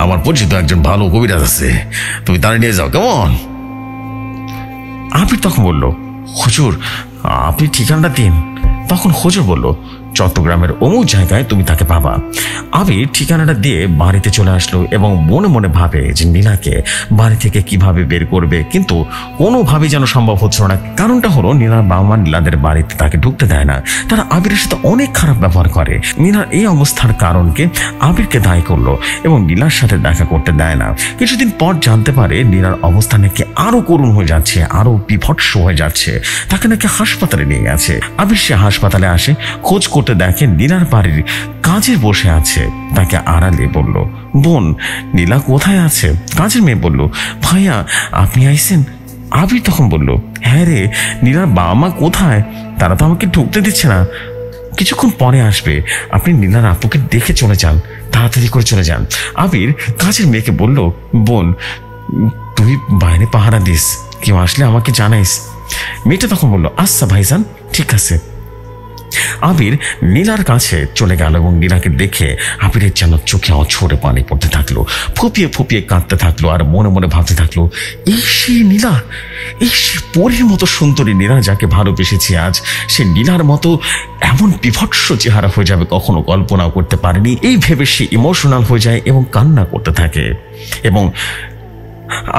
Speaker 1: আমার পরিচিত একজন ভালো কবিরাজ আছে, তুমি তারা নিয়ে যাও, কেমন? আবির তখন বলল, হুজুর আপনি ঠিকানাটা দিন। তখন হুজুর বলল, চট্টগ্রামের অমুক জায়গায় তুমি তাকে পাবা। আবির ঠিকানাটা দিয়ে বাড়িতে চলে আসলো এবং মনে মনে ভাবে যে নীলাকে বাড়ি থেকে কিভাবে বের করবে, কিন্তু কোনোভাবেই যেন সম্ভব হচ্ছে না। কারণটা হলো নীলার বাবা মা নীলাদের বাড়িতে তাকে ঢুকতে দেয় না, তারা আবিরের সাথে অনেক খারাপ ব্যবহার করে। নীলার এই অবস্থার কারণকে আবিরকে দায়ী করলো এবং নীলার সাথে দেখা করতে দেয় না। কিছুদিন পর জানতে পারে নীলার অবস্থা নাকি আরো করুণ হয়ে যাচ্ছে, আরো বিভৎস হয়ে যাচ্ছে, তাকে নাকি হাসপাতালে নিয়ে গেছে। আবির সে হাসপাতালে আসে, খোঁজ করতে দেখে নীলার বাড়ির কাজের বসে আছে। তাকে আড়ালে বলল, বোন নীলা কোথায় আছে? কাজের মেয়ে বলল, ভাইয়া আপনি আইছেন? আবির তখন বলল, হ্যাঁ রে, নীলার বাবা মা কোথায়? তারা তো আমাকে ঢুকতে দিচ্ছে না। কিছুক্ষণ পরে আসবে, আপনি নীলার আপুকে দেখে চলে যান, তাড়াতাড়ি করে চলে যান। আবির কাজের মেয়েকে বলল, বোন তুই বাইরে পাহারা দিস, কেউ আসলে আমাকে জানাইস। মেয়েটা তখন বলল, আচ্ছা ভাইজান, ঠিক আছে। আবির নীলার কাছে চলে গেল এবং নীলাকে দেখে আবিরের যেন চোখে অঝরে পানি পড়তে থাকলো, ফুপিয়ে ফুপিয়ে কাঁদতে থাকলো আর মনে মনে ভাবতে থাকলো, এই সে নীলা, এই সে পরীর মতো সুন্দরী নীলা যাকে ভালোবেসেছি আজ, সে নীলার মতো এমন বিভৎস চেহারা হয়ে যাবে কখনো কল্পনাও করতে পারেনি। এই ভেবে সে ইমোশনাল হয়ে যায় এবং কান্না করতে থাকে। এবং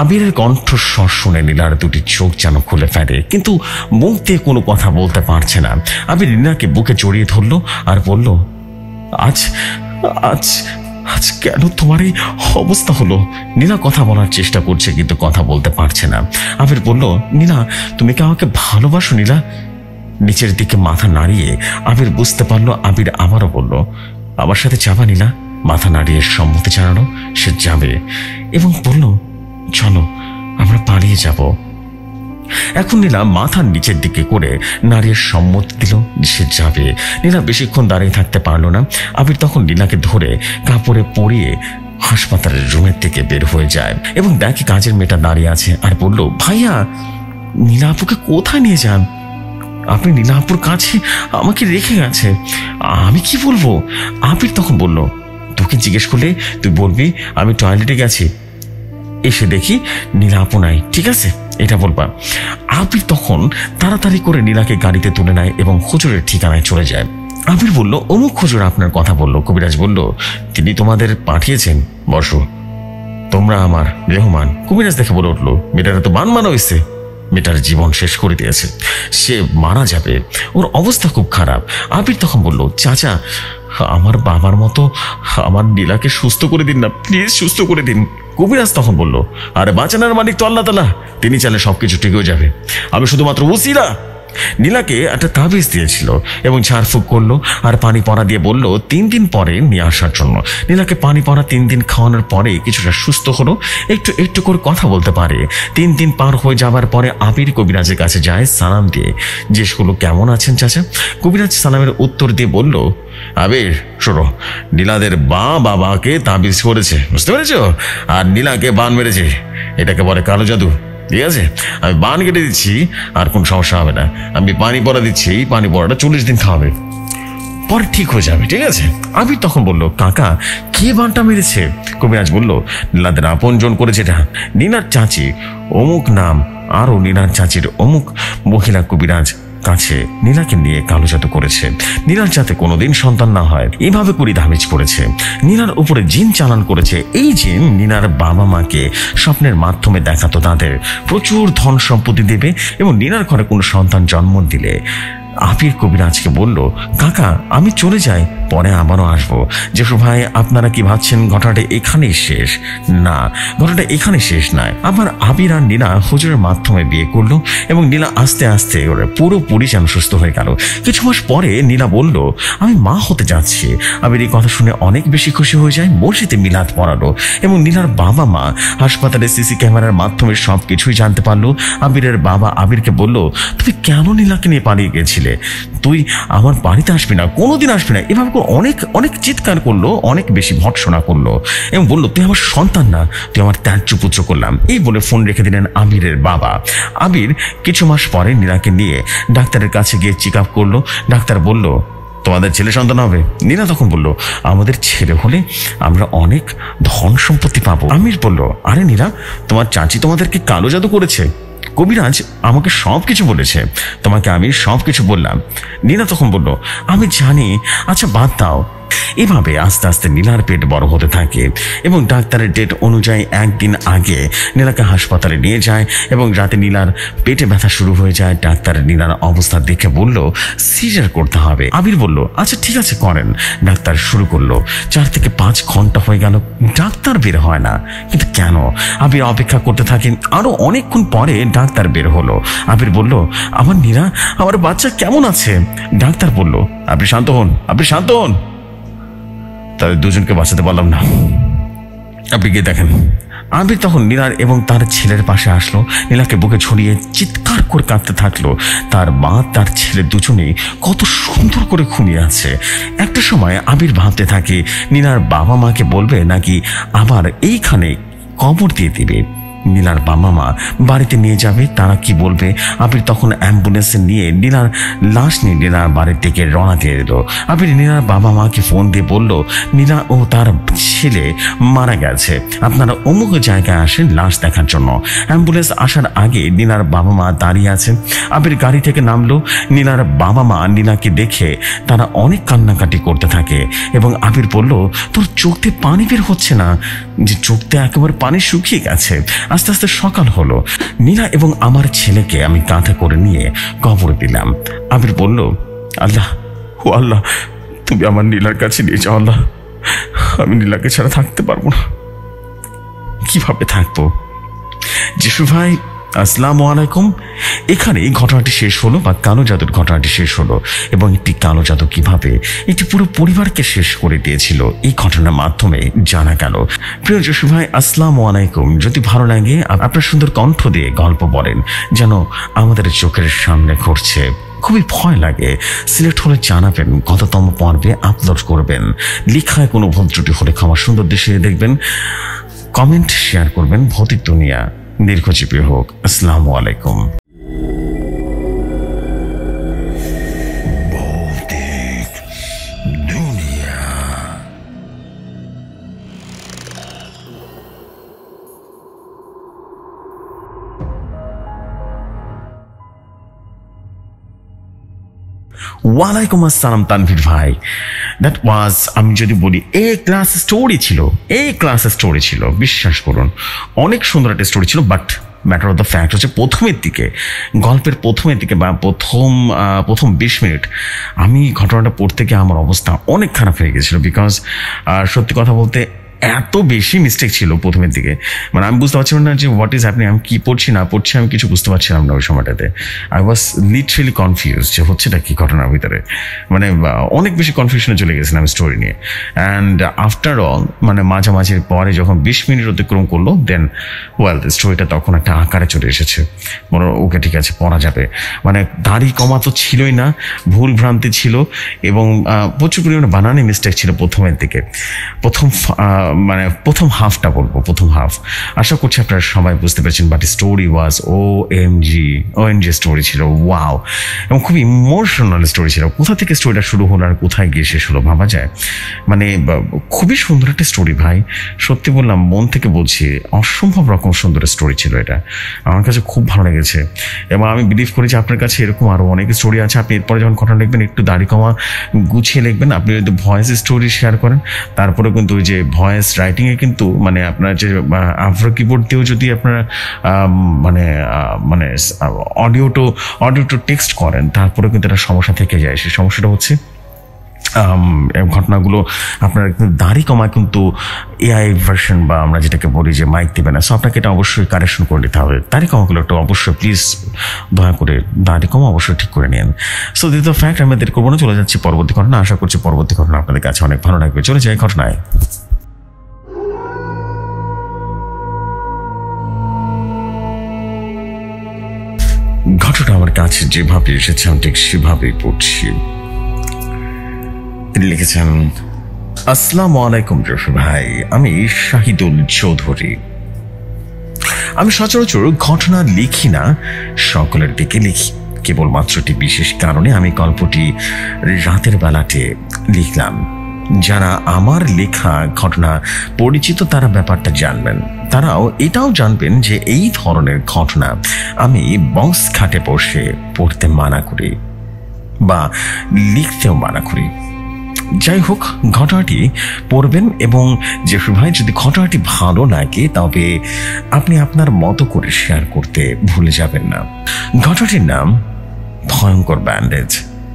Speaker 1: আবিরের কণ্ঠস্বর শুনে নীলার দুটি চোখ যেন খুলে ফেলে, কিন্তু মুখ দিয়ে কোনো কথা বলতে পারছে না। আবির নীলাকে বুকে জড়িয়ে ধরলো আর বলল, আজ আজ আজ কেন তোমার এই অবস্থা হলো? নীলা কথা বলার চেষ্টা করছে কিন্তু কথা বলতে পারছে না। আবির বলল, নীলা তুমি কি আমাকে ভালোবাসো? নীলা নিচের দিকে মাথা নাড়িয়ে আবির বুঝতে পারলো। আবির আবারও বলল, আমার সাথে যাবা নীলা? মাথা নাড়িয়ে সম্মতি জানানো সে যাবে এবং বলল, চলো আমরা পালিয়ে যাব। এখন নীলা মাথার নিচের দিকে করে নারীর সম্মতি দিল সে যাবে। নীলা বেশিক্ষণ দাঁড়িয়ে থাকতে পারলো না। আবির তখন নীলাকে ধরে কাপড়ে পরিয়ে হাসপাতালের রুমের থেকে বের হয়ে যায় এবং দেখে কাজের মেয়েটা দাঁড়িয়ে আছে আর বলল, ভাইয়া নীলা আপুকে কোথায় নিয়ে যান? আপনি নীলা আপুর কাছে আমাকে রেখে গেছে, আমি কি বলবো? আবির তখন বলল, তোকে জিজ্ঞেস করলে তুই বলবি আমি টয়লেটে গেছি, এসে দেখি নীলা আপু নাই, ঠিক আছে এটা বলবা। আবির তখন তাড়াতাড়ি করে নীলাকে গাড়িতে তুলে নেয় এবং হুজুরের ঠিকানায় চলে যায়। আবির বলল, অমুক হুজুর আপনার কথা বললো। কবিরাজ বলল, তিনি তোমাদের পাঠিয়েছেন, বসো, তোমরা আমার মেহমান। কবিরাজ দেখে বলে উঠলো, মেয়েটারা তো বানমারা হয়েছে, মেয়েটার জীবন শেষ করে দিয়েছে, সে মারা যাবে, ওর অবস্থা খুব খারাপ। আবির তখন বলল, চাচা আমার বাবার মতো আমার নীলাকে সুস্থ করে দিন না, প্লিজ সুস্থ করে দিন। কবিরাজ তখন বলল, আরে বাঁচানোর মালিক তো আল্লাহ তাআলা, তিনি চাইলে সবকিছু ঠিক হয়ে যাবে, আমি শুধুমাত্র ওসিলা। নীলাকে একটা তাবিজ দিয়েছিল এবং ঝাড়ফুঁক করলো আর পানি পড়া দিয়ে বলল 3 দিন পরে নিয়ে আসার জন্য। নীলাকে পানি পড়া 3 দিন খাওয়ানোর পরে কিছুটা সুস্থ হলো, একটু একটু করে কথা বলতে পারে। 3 দিন পার হয়ে যাবার পরে আবির কবিরাজের কাছে যায় সালাম দিয়ে, জিজ্ঞেস করলো, কেমন আছেন চাচা? কবিরাজ সালামের উত্তর দিয়ে বলল, আবির শোনো, নীলাদের বাবাকে তাবিজ করেছে, বুঝতে পেরেছ? আর নীলাকে বান মেরেছে, এটাকে বলে কালো জাদু, ঠিক আছে? আমি বান কেটে দিচ্ছি, আর কোন সমস্যা হবে না। আমি পানি পড়া দিচ্ছি, এই পানি পড়াটা 40 দিন খাওয়াবে, পরে ঠিক হয়ে যাবে, ঠিক আছে? আবির তখন বলল, কাকা কে বানটা মেরেছে? কবিরাজ বলল, নীলাদের আপন জন করেছে এটা, নীলার চাচি অমুক নাম, আরও নীলার চাচির অমুক মহিলা কবিরাজ কাছে নীলাকে নিয়ে কালো জাদু করেছে, নীলার যাতে কোনোদিন সন্তান না হয়, এইভাবে করি দামেজ করেছে। নীলার উপরে জিন চালান করেছে। এই জিন নীলার বাবা মাকে স্বপ্নের মাধ্যমে দেখাতো তাদের প্রচুর ধন সম্পত্তি দেবে এবং নীলার ঘরে কোনো সন্তান জন্ম দিলে আবির কবিরাজকে বলল, কাকা আমি চলে যাই, পরে আবারও আসবো। জেঠু ভাই আপনারা কি ভাবছেন ঘটনাটা এখানেই শেষ? না, ঘটনাটা এখানে শেষ নয়। আবার আবির আর নীলা হুজুরের মাধ্যমে বিয়ে করলো এবং নীলা আস্তে আস্তে পুরোপুরি যেন সুস্থ হয়ে গেল। কিছু মাস পরে নীলা বলল, আমি মা হতে যাচ্ছি। আবির এই কথা শুনে অনেক বেশি খুশি হয়ে যায়। মসজিদে মিলাদ পড়ালো এবং নীলার বাবা মা হাসপাতালে সিসি ক্যামেরার মাধ্যমে সবকিছুই জানতে পারলো। আবিরের বাবা আবিরকে বলল, তুমি কেন নীলাকে নিয়ে পালিয়ে গেছিলে? তুই আমার বাড়িতে আসবি না, কোনোদিন আসবি না। এভাবে অনেক অনেক চিৎকার করলো, অনেক বেশি ভর্ৎসনা করলো এবং বললো, তুই আমার সন্তান না, তুই আমার ত্যায্য পুত্র করলাম। এই বলে ফোন রেখে দিলেন আবিরের বাবা। আবির কিছু মাস পরে নীলাকে নিয়ে ডাক্তারের কাছে গিয়ে চেক আপ করলো। ডাক্তার বলল, তোমাদের ছেলে সন্তান হবে? নীলা তখন বলল, আমাদের ছেলে হলে আমরা অনেক ধন সম্পত্তি পাবো। আমির বলল, আরে নীলা, তোমার চাচি তোমাদেরকে কালো জাদু করেছে, কবিরাজ আমাকে সব কিছু বলেছে, তোমাকে আমি সব কিছু বললাম। নীলা তখন বলল, আমি জানি, আচ্ছা বাদ দাও। এভাবে আস্তে আস্তে নীলার পেট বড় হতে থাকে এবং ডাক্তারের ডেট অনুযায়ী একদিন আগে নীলাকে হাসপাতালে নিয়ে যায় এবং রাতে নীলার পেটে ব্যথা শুরু হয়ে যায়। ডাক্তার নীলার অবস্থা দেখে বলল, সিজার করতে হবে। আবির বলল, আচ্ছা ঠিক আছে করেন। ডাক্তার শুরু করলো। 4 থেকে 5 ঘন্টা হয়ে গেল, ডাক্তার বের হয় না। কিন্তু কেন? আবির অপেক্ষা করতে থাকে। আরো অনেকক্ষণ পরে ডাক্তার বের হলো। আবির বলল, আমার নীলা, আমার বাচ্চা কেমন আছে? ডাক্তার বলল, আপনি শান্ত হন, আপনি শান্ত হন। তাদের দুজনকে বাঁচাতে পারলাম না, আপনি গিয়ে দেখেন। আবির তখন নীলার এবং তার ছেলের পাশে আসলো। নীলাকে বুকে ছড়িয়ে চিৎকার করে কাঁদতে থাকলো। তার মা তার ছেলে দুজনেই কত সুন্দর করে ঘুমিয়ে আছে। একটা সময় আবির ভাবতে থাকে নীলার বাবা মাকে বলবে নাকি আবার এইখানে কবর দিয়ে দিবে। নীলার বাবা মা বাড়িতে নিয়ে যাবে, তারা কি বলবে? আবির তখন অ্যাম্বুলেন্সে নিয়ে নীলার লাশ নিয়ে নীলার বাড়ির থেকে রওনা দিয়ে দিল। আবির নীলার বাবা মাকে ফোন দিয়ে বলল, নীলা ও তার ছেলে মারা গেছে, আপনারা অমুক জায়গায় আসেন লাশ দেখার জন্য। অ্যাম্বুলেন্স আসার আগে নীলার বাবা মা দাঁড়িয়ে আছেন। আবির গাড়ি থেকে নামলো। নীলার বাবা মা নীলাকে দেখে তারা অনেক কান্নাকাটি করতে থাকে এবং আবির বলল, তোর চোখ দিয়ে পানি বের হচ্ছে না? যে চোখ দিয়ে একেবারে পানি শুকিয়ে গেছে। আস্তে আস্তে সকাল হলো। নীলা এবং আমার ছেলেকে আমি কাঁধে করে নিয়ে কবরে দিলাম। আবির বলল, আল্লাহ, ও আল্লাহ, তুমি আমার নীলার কাছে নিয়ে যাও আল্লাহ, আমি নীলাকে ছাড়া থাকতে পারবো না। কিভাবে থাকবো? যিশু ভাই, আসসালামু আলাইকুম। এখানেই ঘটনাটি শেষ হলো, বা কালো জাদুর ঘটনাটি শেষ হলো। এবং একটি কালো জাদু কিভাবে একটি পুরো পরিবারকে শেষ করে দিয়েছিল, এই ঘটনার মাধ্যমে জানা গেল। প্রিয় যিশু ভাই, আসসালামু আলাইকুম। যদি ভালো লাগে আপনার সুন্দর কণ্ঠ দিয়ে গল্প বলেন, যেন আমাদের চোখের সামনে ঘটছে। খুবই ভয় লাগে। সিলেক্ট হলে জানাবেন, কততম পর্বে আপলোড করবেন। লেখায় কোনো ভুল ত্রুটি হলে ক্ষমা সুন্দর দেশে দেখবেন। কমেন্ট শেয়ার করবেন। ভৌতিক দুনিয়া দীর্ঘজীবী হোক। আসসালামু আলাইকুম। ভৌতিক দুনিয়া। ওয়ালাইকুম আসসালাম তানভীর ভাই। দ্যাট ওয়াজ, আমি যদি বলি, এ ক্লাস স্টোরি ছিল, বিশ্বাস করুন অনেক সুন্দর একটা স্টোরি ছিল। But matter of the fact হচ্ছে গল্পের প্রথমের দিকে বা প্রথম 20 মিনিট আমি ঘটনাটা পড়তে গিয়ে আমার অবস্থা অনেক খারাপ হয়ে গেছিলো। বিকজ সত্যি কথা বলতে এত বেশি মিস্টেক ছিল প্রথমের দিকে, মানে আমি বুঝতে পারছিলাম না যে হোয়াট ইজ হ্যাপনিং, আমি কি পড়ছি না পড়ছি আমি কিছু বুঝতে পারছিলাম না ওই সময়টাতে। আই ওয়াজ লিটারেলি কনফিউজ যে হচ্ছেটা কি ঘটনার ভিতরে, মানে অনেক বেশি কনফিউশনে চলে গেছিলাম স্টোরি নিয়ে। অ্যান্ড আফটার অল, মানে মাঝামাঝির পরে যখন 20 মিনিট অতিক্রম করলো, দেন স্টোরিটা তখন একটা আকারে চলে এসেছে। মনে ওকে ঠিক আছে পড়া যাবে। মানে দাড়ি কমা তো ছিলই না, ভুল ভ্রান্তি ছিল এবং প্রচুর পরিমাণে বানানি মিস্টেক ছিল প্রথমের দিকে। প্রথম হাফটা বলবো, প্রথম হাফ আশা করছি আপনারা সবাই বুঝতে পেরেছেন। But story was OMG story ছিল, ওয়াও, এবং খুব ইমোশনাল স্টোরি ছিল। কোথা থেকে স্টোরিটা শুরু হলো আর কোথায় গিয়ে শেষ হলো ভাবা যায়। মানে খুবই সুন্দর একটা স্টোরি ভাই, সত্যি বললাম, মন থেকে বলছি, অসম্ভব রকম সুন্দর স্টোরি ছিল এটা। আমার কাছে খুব ভালো লেগেছে এবং আমি বিলিভ করি যে আপনার কাছে এরকম আরও অনেক স্টোরি আছে। আপনি এরপরে যখন ঘটনা লিখবেন একটু দাড়ি কমা গুছিয়ে লিখবেন। আপনি যদি ভয়েস স্টোরি শেয়ার করেন, তারপরে কিন্তু ওই যে ভয়েস রাইটিংয়ে কিন্তু মানে আপনার যে আফ্রো কিবোর্ড দিয়েও যদি আপনারা মানে অডিও টু টেক্সট করেন, তারপরে কিন্তু একটা সমস্যা থেকে যায়। সেই সমস্যাটা হচ্ছে ঘটনাগুলো আপনার দাড়ি কমায় কিন্তু AI ভার্সন বা আমরা যেটাকে বলি যে মাইক দেবে না। সো আপনাকে এটা অবশ্যই কারেকশন করে নিতে হবে। দাড়ি কমাগুলো একটু অবশ্যই প্লিজ দয়া করে দাড়ি কমা অবশ্যই ঠিক করে নিন। সো দিস দ্য ফ্যাক্ট, আমি দেরি করবো না, চলে যাচ্ছি পরবর্তী ঘটনা। আশা করছি পরবর্তী ঘটনা আপনাদের কাছে অনেক ভালো লাগবে। চলে যাই ঘটনায়। ঘটনা আমার কাছে যেভাবে এসেছে আমি ঠিক সেভাবেই পড়ছি। তিনি লিখেছেন, আসসালামু আলাইকুম জসু ভাই, আমি শাহিদুল চৌধুরী। আমি সচরাচর ঘটনা লিখি না, সকলের দিকে লিখি। কেবলমাত্র একটি বিশেষ কারণে আমি গল্পটি রাতের বেলাতে লিখলাম। যারা আমার লেখা ঘটনা পরিচিত তারা ব্যাপারটা জানবেন, তারাও এটাও জানবেন যে এই ধরনের ঘটনা আমি বক্স খাটে বসে পড়তে মানা করি বা লিখতেও মানা করি। যাই হোক, ঘটনাটি পড়বেন এবং জেফরি ভাই যদি ঘটনাটি ভালো লাগে তবে আপনি আপনার মতো করে শেয়ার করতে ভুলে যাবেন না। ঘটনাটির নাম ভয়ঙ্কর ব্যান্ডেজ।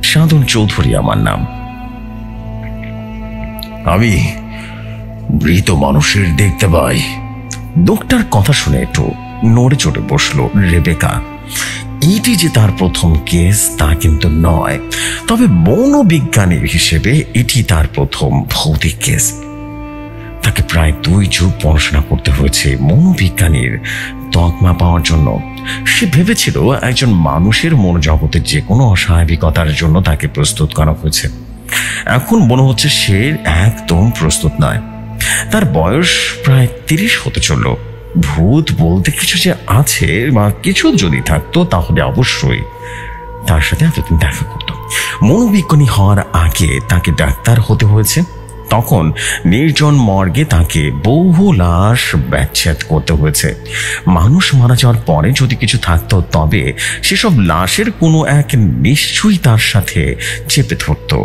Speaker 1: সাধন চৌধুরী আমার নাম।
Speaker 2: আমি মৃত মানুষের দেখতে পাই।
Speaker 1: লোকটার কথা শুনে একটু নড়ে চড়ে বসলো রেবেকা। এটি যে তার প্রথম কেস তা কিন্তু নয়, তবে মনোবিজ্ঞানী হিসেবে এটি তার প্রথম ভৌতিক কেস। তাকে প্রায় 2 যুগ পড়াশোনা করতে হয়েছে মনোবিজ্ঞানীর তকমা পাওয়ার জন্য। সে ভেবেছিল একজন মানুষের মনোজগতের যে কোনো অস্বাভাবিকতার জন্য তাকে প্রস্তুত করা হয়েছে। এখন মনে হচ্ছে সে একদম প্রস্তুত নয়। তার বয়স প্রায় 30 হতে চলল। ভূত বলতে কিছু যে আছে বা কিছু যদি থাকতো তাহলে অবশ্যই তার সাথে এতদিন দেখা করত। মনোবিজ্ঞানী হওয়ার আগে তাকে ডাক্তার হতে হয়েছে। তখন নির্জন মর্গে তাকে বহু লাশ ব্যচ্ছেদ করতে হয়েছে। মানুষ মারা যাওয়ার পরে যদি কিছু থাকতো তবে সেসব লাশের কোনো এক নিশ্চয়ই তার সাথে চেপে ধরতো।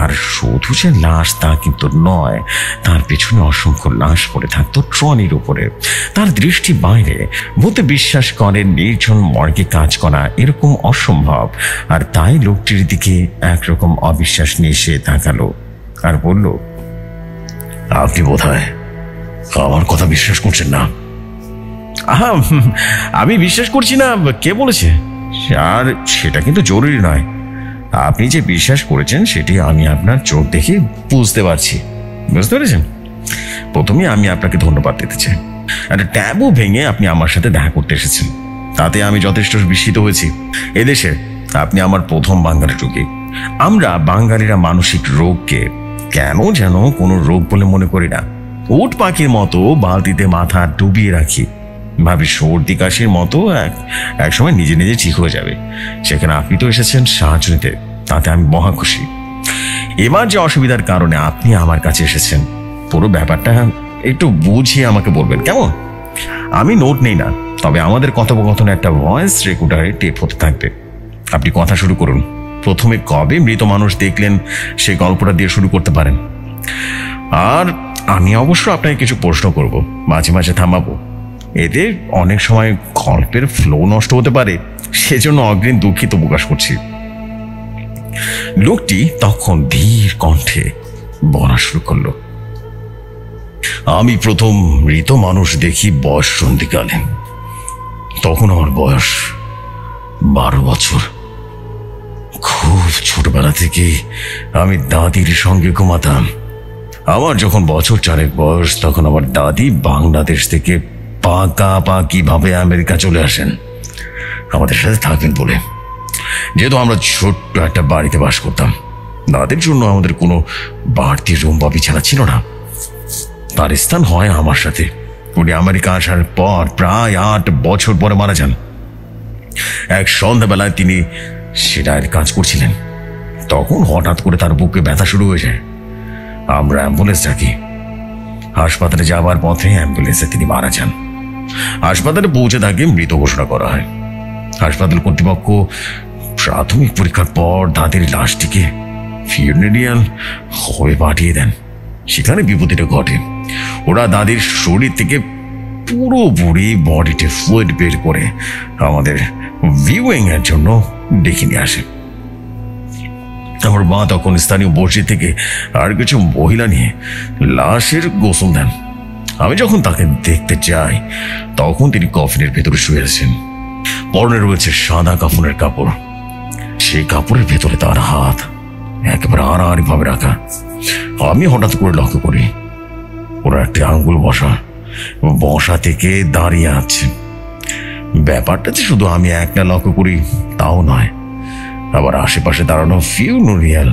Speaker 1: আর শুধু যে লাশ তা কিন্তু নয়, তার পেছনে অসংখ্য লাশ পড়ে থাকতো ট্রলির উপরে। তার দৃষ্টি বাইরে। ভূতে বিশ্বাস করে নির্জন মর্গে কাজ করা এরকম অসম্ভব, আর তাই লোকটির দিকে একরকম অবিশ্বাস নিয়ে সে তাকালো আর বলল,
Speaker 2: আপনি বোধহয় আমার কথা বিশ্বাস করছেন না।
Speaker 1: আমি বিশ্বাস করছি না কে বলেছে? আর সেটা কিন্তু জরুরি নয়। আপনি যে বিশ্বাস করেছেন সেটি আমি আপনার চোখ দেখে বুঝতে পারছি। বুঝতে পেরেছেন? প্রথমে আমি আপনাকে ধন্যবাদ দিতে চাই। একটা ট্যাবু ভেঙে আপনি আমার সাথে দেখা করতে এসেছেন, তাতে আমি যথেষ্ট বিস্মিত হয়েছি। এদেশে আপনি আমার প্রথম বাঙালি রোগী। আমরা বাঙালিরা মানসিক রোগকে কেন যেন কোনো রোগ বলে মনে করি না। উট পাখির মতো বালতিতে মাথা ডুবিয়ে রাখি, ভাবি সর্দি কাশির মতো এক সময় নিজে নিজে ঠিক হয়ে যাবে। সেখানে আপনি তো এসেছেন সাহায্য নিতে, তাতে আমি মহা খুশি। এবার যে অসুবিধার কারণে আপনি আমার কাছে এসেছেন, পুরো ব্যাপারটা একটু বুঝিয়ে আমাকে বলবেন, কেমন? আমি নোট নেই না, তবে আমাদের কথোপকথনে একটা ভয়েস রেকর্ডারে টেপ হতে থাকবে। আপনি কথা শুরু করুন। প্রথমে কবে মৃত মানুষ দেখলেন সেই গল্পটা দিয়ে শুরু করতে পারেন। আর আমি অবশ্য আপনাকে কিছু প্রশ্ন করব, মাঝে মাঝে থামাবো। এতে অনেক সময় গল্পের ফ্লো নষ্ট হতে পারে, সেজন্য অগ্রিম দুঃখিত প্রকাশ করছি। লোকটি তখন ধীর কণ্ঠে বলা শুরু করল,
Speaker 2: আমি প্রথম মৃত মানুষ দেখি বয়স সন্ধিকালে। তখন আমার বয়স 12 বছর। খুব ছোটবেলা থেকে আমি দাদির সঙ্গে ঘুমাতাম। আমার যখন বছর 4 বয়স তখন আমার দাদি বাংলাদেশ থেকে পাকাপাকি ভাবে আমেরিকা চলে আসেন আমাদের সাথে থাকবেন বলে। যেহেতু আমরা ছোট্ট একটা বাড়িতে বাস করতাম, দাদির জন্য আমাদের কোনো বাড়তি রুম বা বিছানা ছিল না। তার স্থান হয় আমার সাথে। উনি আমেরিকা আসার পর প্রায় 8 বছর পরে মারা যান। এক সন্ধ্যাবেলায় তিনি সেটার কাজ করছিলেন, তখন হঠাৎ করে তার বুকে ব্যথা শুরু হয়ে যায়। আমরা অ্যাম্বুলেন্স ডাকি। হাসপাতালে যাবার পথে অ্যাম্বুলেন্সে তিনি মারা যান। হাসপাতালে পৌঁছে তাকে মৃত ঘোষণা করা হয়। হাসপাতাল কর্তৃপক্ষ প্রাথমিক পরীক্ষার পর দাদির লাশটিকে ফিউনেরিয়াল হয়ে পাঠিয়ে দেন। সেখানে বিপত্তিটা ঘটে। ওরা দাদির শরীর থেকে পুরোপুরি বডিতে ফ্লুইড বের করে আমাদের ভিউইং এর জন্য ডেকে নিয়ে আসে। আমার মা তখন স্থানীয় মসজিদ থেকে আর কিছু মহিলা নিয়ে লাশের গোসল দেন। আমি যখন তাকে দেখতে যাই তখন তিনি কফিনের ভেতরে শুয়ে আছেন। পরনে রয়েছে সাদা কাফনের কাপড়। সেই কাপড়ের ভেতরে তার হাত একেবারে আড়াআড়ি ভাবে রাখা। আমি হঠাৎ করে লক্ষ্য করি ওরা একটা আঙ্গুল বসা থেকে দাঁড়িয়ে আছে। ব্যাপারটা যে শুধু আমি একটা লক্ষ্য করি তাও নয়, আবার আশেপাশে দাঁড়ানো ফিউনোরিয়াল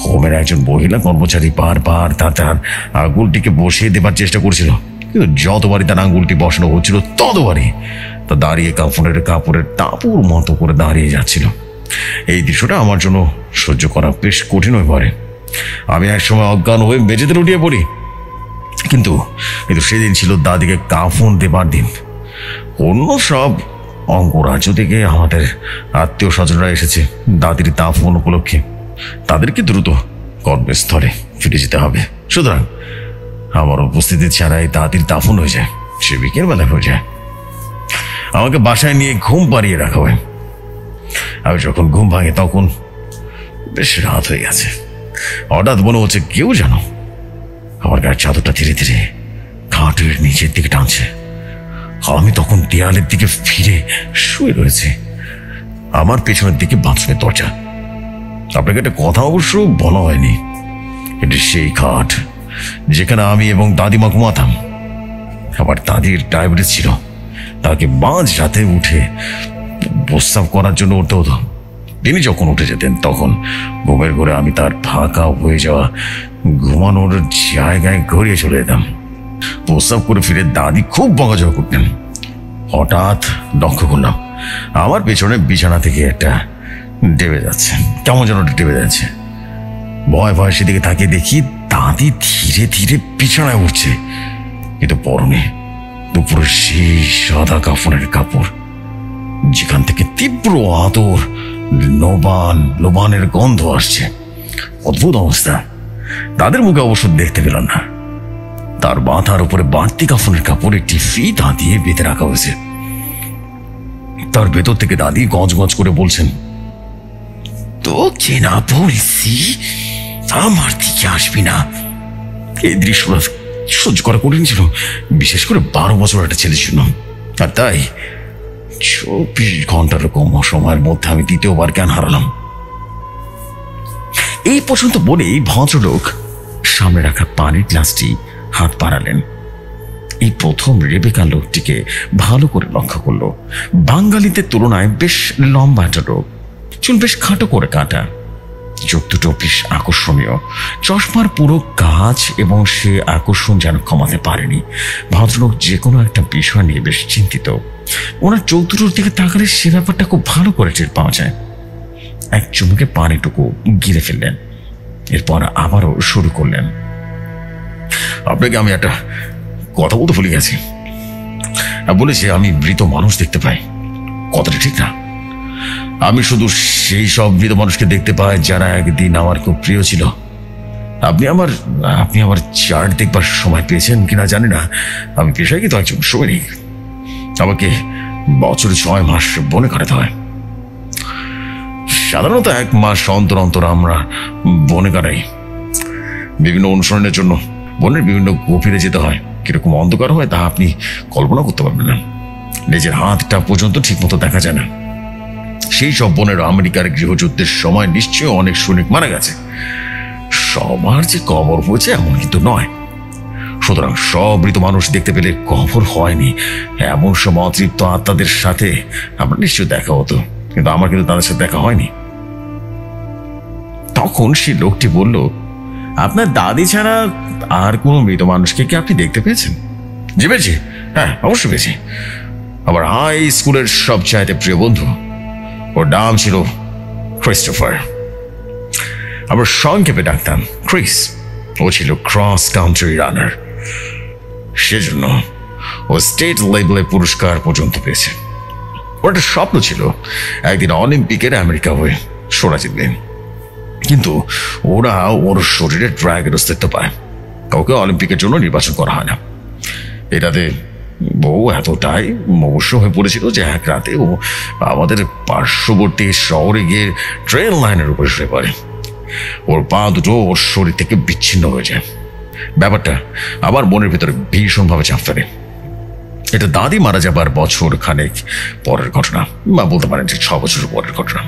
Speaker 2: হোমের একজন মহিলা কর্মচারী বারবার তার আঙ্গুলটিকে বসিয়ে দেবার চেষ্টা করছিল, কিন্তু যতবারই তার আঙ্গুলটি বসানো হচ্ছিল ততবারই তা দাঁড়িয়ে কাপড়ের তাঁবুর মতো করে দাঁড়িয়ে যাচ্ছিল। এই দৃশ্যটা আমার জন্য সহ্য করা বেশ কঠিন হয়ে পড়ে। আমি একসময় অজ্ঞান হয়ে মেঝেতে লুটিয়ে পড়ি। কিন্তু কিন্তু সেদিন ছিল দাদিকে কাফন দেবার দিন। অন্য সব অঙ্গরাজ্য থেকে আমাদের আত্মীয় স্বজনরা এসেছে দাদির দাফন উপলক্ষে। তাদেরকে দ্রুত কর্মস্থলে ফিরে যেতে হবে। সুতরাং আমার উপস্থিতি ছাড়াই দাদির দাফন হয়ে যায়। সে বিকেল বেলা হয়ে যায়। আমাকে বাসায় নিয়ে ঘুম পাড়িয়ে রাখা হয়। আমি যখন ঘুম ভাঙে তখন বেশ রাত হয়ে গেছে। হঠাৎ মনে হচ্ছে কেউ যেন আমার গায়ের চাদরটা ধীরে ধীরে খাটের নিচের দিকে টানছে। আমি তখন দেয়ালের দিকে ফিরে শুয়ে রয়েছে। আমার পেছনের দিকে বাথরুমের দরজা। আপনাকে একটা কথা অবশ্য বলা হয়নি, এটি সেই খাট যেখানে আমি এবং দাদিমা ঘুমাতাম। আমার দাদির ডায়াবেটিস ছিল। তাকে মাঝ রাতে উঠে প্রস্রাব করার জন্য উঠতে হতো। তিনি যখন উঠে যেতেন তখন ঘুমের ঘরে আমি তার ফাঁকা হয়ে যাওয়া ঘুমানোর জায়গায় গড়িয়ে চলে যেতাম। প্রস্রাব করে ফিরে দাদি খুব বকাঝকা করতেন। হঠাৎ লক্ষ্য করলাম আমার পেছনে বিছানা থেকে একটা ডেবে যাচ্ছে, কেমন যেন ডেবে যাচ্ছে। ভয় ভয় সেদিকে তাকিয়ে দেখি দাদি ধীরে ধীরে বিছানায় উঠছে, কিন্তু পরনে দুপুরের সেই সাদা কাফনের কাপড় যেখান থেকে তীব্র আদর লোবানের গন্ধ আসছে। অদ্ভুত অবস্থা। তাদের মুখে অবশ্য দেখতে পেলাম না। তার মাথার উপরে বাড়তি কাফনের কাপড় একটি ফিতা দিয়ে বেঁধে রাখা হয়েছে। তার ভেতর থেকে দাদি গজ গজ করে বলছেন, তোকে না বলছি আমার দিকে আসবি না। এই দৃশ্যটা সহ্য করা কঠিন ছিল, বিশেষ করে 12 বছর একটা ছেলের জন্য। আর তাই 24 ঘন্টার কম সময়ের মধ্যে আমি দ্বিতীয়বার জ্ঞান হারালাম। এই পর্যন্ত বলেই ভদ্রলোক সামনে রাখা পানির গ্লাসটি হাত বাড়ালেন। এই প্রথম রেবেকা লোকটিকে ভালো করে লক্ষ্য করলো। বাঙালিদের তুলনায় বেশ লম্বা একটা লোক, চুল বেশ খাটো করে কাটা, চোখ দুটো বেশ আকর্ষণীয়, চশমার পুরো কাজ, এবং সে আকর্ষণ যেন কমাতে পারেনি। ভদ্রলোক যে কোনো একটা বিষয় নিয়ে বেশ চিন্তিত। ওনার চোখ দুটোর দিকে তাকালে সে ব্যাপারটা খুব ভালো করে টের পাওয়া যায়। এক চুমুকে পানিটুকু গিলে ফেললেন, এরপর আবারও শুরু করলেন। আপনাকে আমি একটা কথা বলতে ভুলে গেছি। বলেছি আমি মৃত মানুষ দেখতে পাই। কথাটা ঠিক না। আমি শুধু সেই সব মৃত মানুষকে দেখতে পাই যারা একদিন আমার খুব প্রিয় ছিল। আপনি আমার চার্ট দেখবার সময় পেয়েছেন কিনা জানি না। আমি পেশায় কিন্তু একজন সৈনিক। আমাকে বছরে 6 মাস বনে কাটাতে হয়। সাধারণত 1 মাস অন্তর অন্তর আমরা বনে কাটাই। বিভিন্ন অনুসরণের জন্য বনের বিভিন্ন গভীরে যেতে হয়। কিরকম অন্ধকার হয় তা আপনি কল্পনা করতে পারবেন না। নিজের হাতটা পর্যন্ত ঠিক মতো দেখা যায় না। সেই সব বনের আমেরিকার গৃহযুদ্ধের সময় নিশ্চয়ই অনেক সৈনিক মারা গেছে। সবার যে কবর হয়েছে এমন কিন্তু নয়। সুতরাং সব মৃত মানুষ দেখতে পেলে কবর হয়নি এমন সব অতৃপ্ত আত্মাদের সাথে আমার নিশ্চয় দেখা হতো, কিন্তু আমার কিন্তু তাদের সাথে দেখা হয়নি। তখন সেই লোকটি বলল, আপনার দাদি ছাড়া আর কোনো মৃত মানুষকে কি আপনি দেখতে পেয়েছেন? জি পেয়েছি, হ্যাঁ অবশ্যই পেয়েছি। আমার হাই স্কুলের সবচাইতে প্রিয় বন্ধু, ওর নাম ছিল ক্রিস্টোফার। আমরা সংক্ষেপে ডাকতাম ক্রিস। ও ছিল ক্রস কান্ট্রি রানার। সেজন্য ও স্টেট লেভেলে পুরস্কার পর্যন্ত পেয়েছে। ওর একটা স্বপ্ন ছিল একদিন অলিম্পিকের আমেরিকা হয়ে সোনা জিতবে, কিন্তু ওরা ওর শরীরে ড্রাগের অস্তিত্ব পায়। কাউকে অলিম্পিকের জন্য নির্বাচন করা হয় না। এটাতে বউ এতটাই মবস্য হয়ে পড়েছিল যে এক রাতে ও আমাদের পার্শ্ববর্তী শহরে গিয়ে ট্রেন লাইনের উপরে শুয়ে পড়ে। ওর পা দুটো ওর শরীর থেকে বিচ্ছিন্ন হয়ে যায়। ব্যাপারটা আমার মনের ভিতরে ভীষণভাবে চাপ ফেলে। এটা দাদি মারা যাবার বছর খানেক পরের ঘটনা, বা বলতে পারেন যে 6 বছর পরের ঘটনা।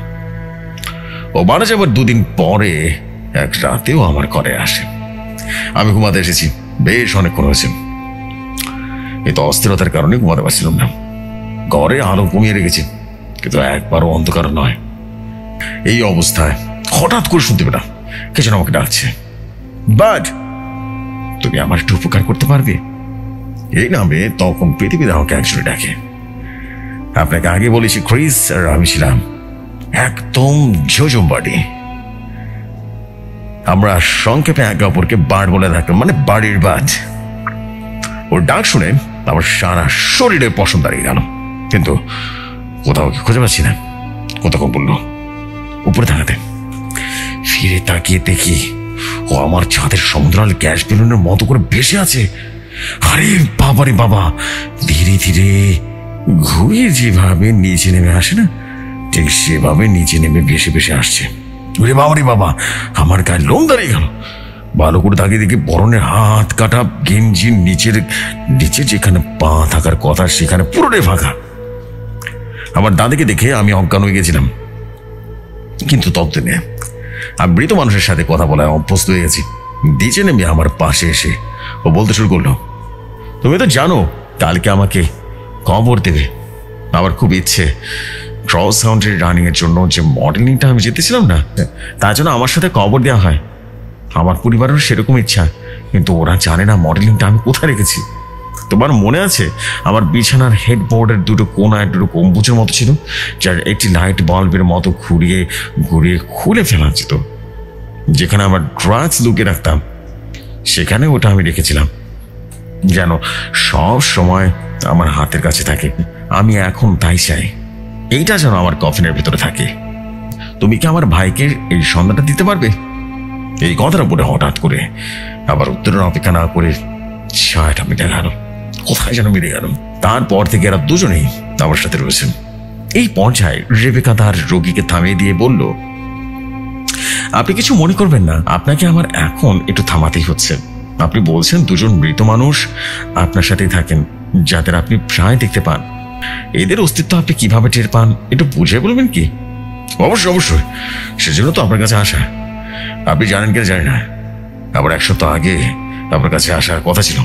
Speaker 2: ও মারা যাবার 2 দিন পরে এক রাতেও আমার ঘরে আসে। আমি ঘুমাতে এসেছি, বেশ অনেকক্ষণ হয়েছে। এই তো অস্থিরতার কারণে ঘুমাতে পারছিলাম না। ঘরে আলো কমিয়ে রেখেছি, কিন্তু একবারও অন্ধকার নয়। এই অবস্থায় হঠাৎ করে শুনতে পেলাম কে যেন আমাকে ডাকছে, বাড তুমি আমার একটু উপকার করতে পারবে? এই নামে তখন পৃথিবীতে আমাকে একজনে ডাকে। আপনাকে আগে বলেছি ক্রিস আর আমি ছিলাম একদম ঝোঝম বাড়ি। আমরা সংক্ষেপে একে অপরকে বাড় বলে থাকতাম, মানে বাড়ির বাজ। ওর ডাক শুনে আমার সারা শরীরে পশম দাঁড়িয়ে গেল, কিন্তু কোথাও খুঁজে পাচ্ছি না। কোথাও বললো উপরে তাকাতে, ফিরে তাকিয়ে দেখি ও আমার ছাদের সমুদ্রাল গ্যাস বেলুনের মতো করে ভেসে আছে। আরে বাবারে বাবা, ধীরে ধীরে ঘুরে যেভাবে নিচে নেমে আসে না, ঠিক সেভাবে নিচে নেমে ভেসে ভেসে আসছে। ওরে বাবারে বাবা, আমার গায়ে লোম দাঁড়িয়ে গেল। ভালো করে তাকিয়ে দেখি বরণের হাত কাটা গেঞ্জির নিচে যেখানে পা থাকার কথা সেখানে পুরোটাই ফাঁকা। আমার দাদিকে দেখে আমি অজ্ঞান হয়ে গেছিলাম, কিন্তু ততদিনে আমি মৃত মানুষের সাথে কথা বলায় অভ্যস্ত হয়ে গেছি। নিচে নেমে আমার পাশে এসে ও বলতে শুরু করলো, তুমি তো জানো কালকে আমাকে কবর দেবে। আমার খুব ইচ্ছে ক্রস কাউন্ট্রি রানিং এর জন্য যে মডেলিংটা আমি জিতেছিলাম না, তার জন্য আমার সাথে কবর দেওয়া হয়। আমার পরিবারেরও সেরকম ইচ্ছা, কিন্তু ওরা জানে না মডেলিংটা আমি কোথায় রেখেছি। তোমার মনে আছে আমার বিছানার হেডবোর্ডের দুটো কোনায় দুটো গম্বুজের মতো ছিল, যার একটি লাইট বাল্বের মতো ঘুরিয়ে ঘুরিয়ে খুলে ফেলা যেত। যেখানে আমার ড্রাগস লুকিয়ে রাখতাম সেখানে ওটা আমি রেখেছিলাম, যেন সব সময় আমার হাতের কাছে থাকে। আমি এখন তাই চাই এইটা যেন আমার কফিনের ভিতরে থাকে। তুমি কি আমার ভাইকে এই সন্ধানটা দিতে পারবে? এই কথাটা বলে হঠাৎ করে আবার উত্তরের অপেক্ষা না করে ছায়াটা মিটে গেল, কোথায় যেন মিটে গেল। তারপর থেকে এরা দুজনেই আমার সাথে রয়েছেন। এই পর্যায়ে রেবেকা তার রোগীকে থামিয়ে দিয়ে বলল, আপনি কিছু মনে করবেন না, আপনাকে আমার এখন একটু থামাতেই হচ্ছে। আপনি বলছেন দুজন মৃত মানুষ আপনার সাথেই থাকেন, যাদের আপনি প্রায় দেখতে পান। এদের অস্তিত্ব আপনি কিভাবে টের পান একটু বুঝে বলবেন কি? অবশ্যই অবশ্যই, সেজন্য তো আপনার কাছে আসা। আপনি জানেন কিনা জানি না, আবার 1 সপ্তাহ আগে আপনার কাছে আসার কথা ছিল,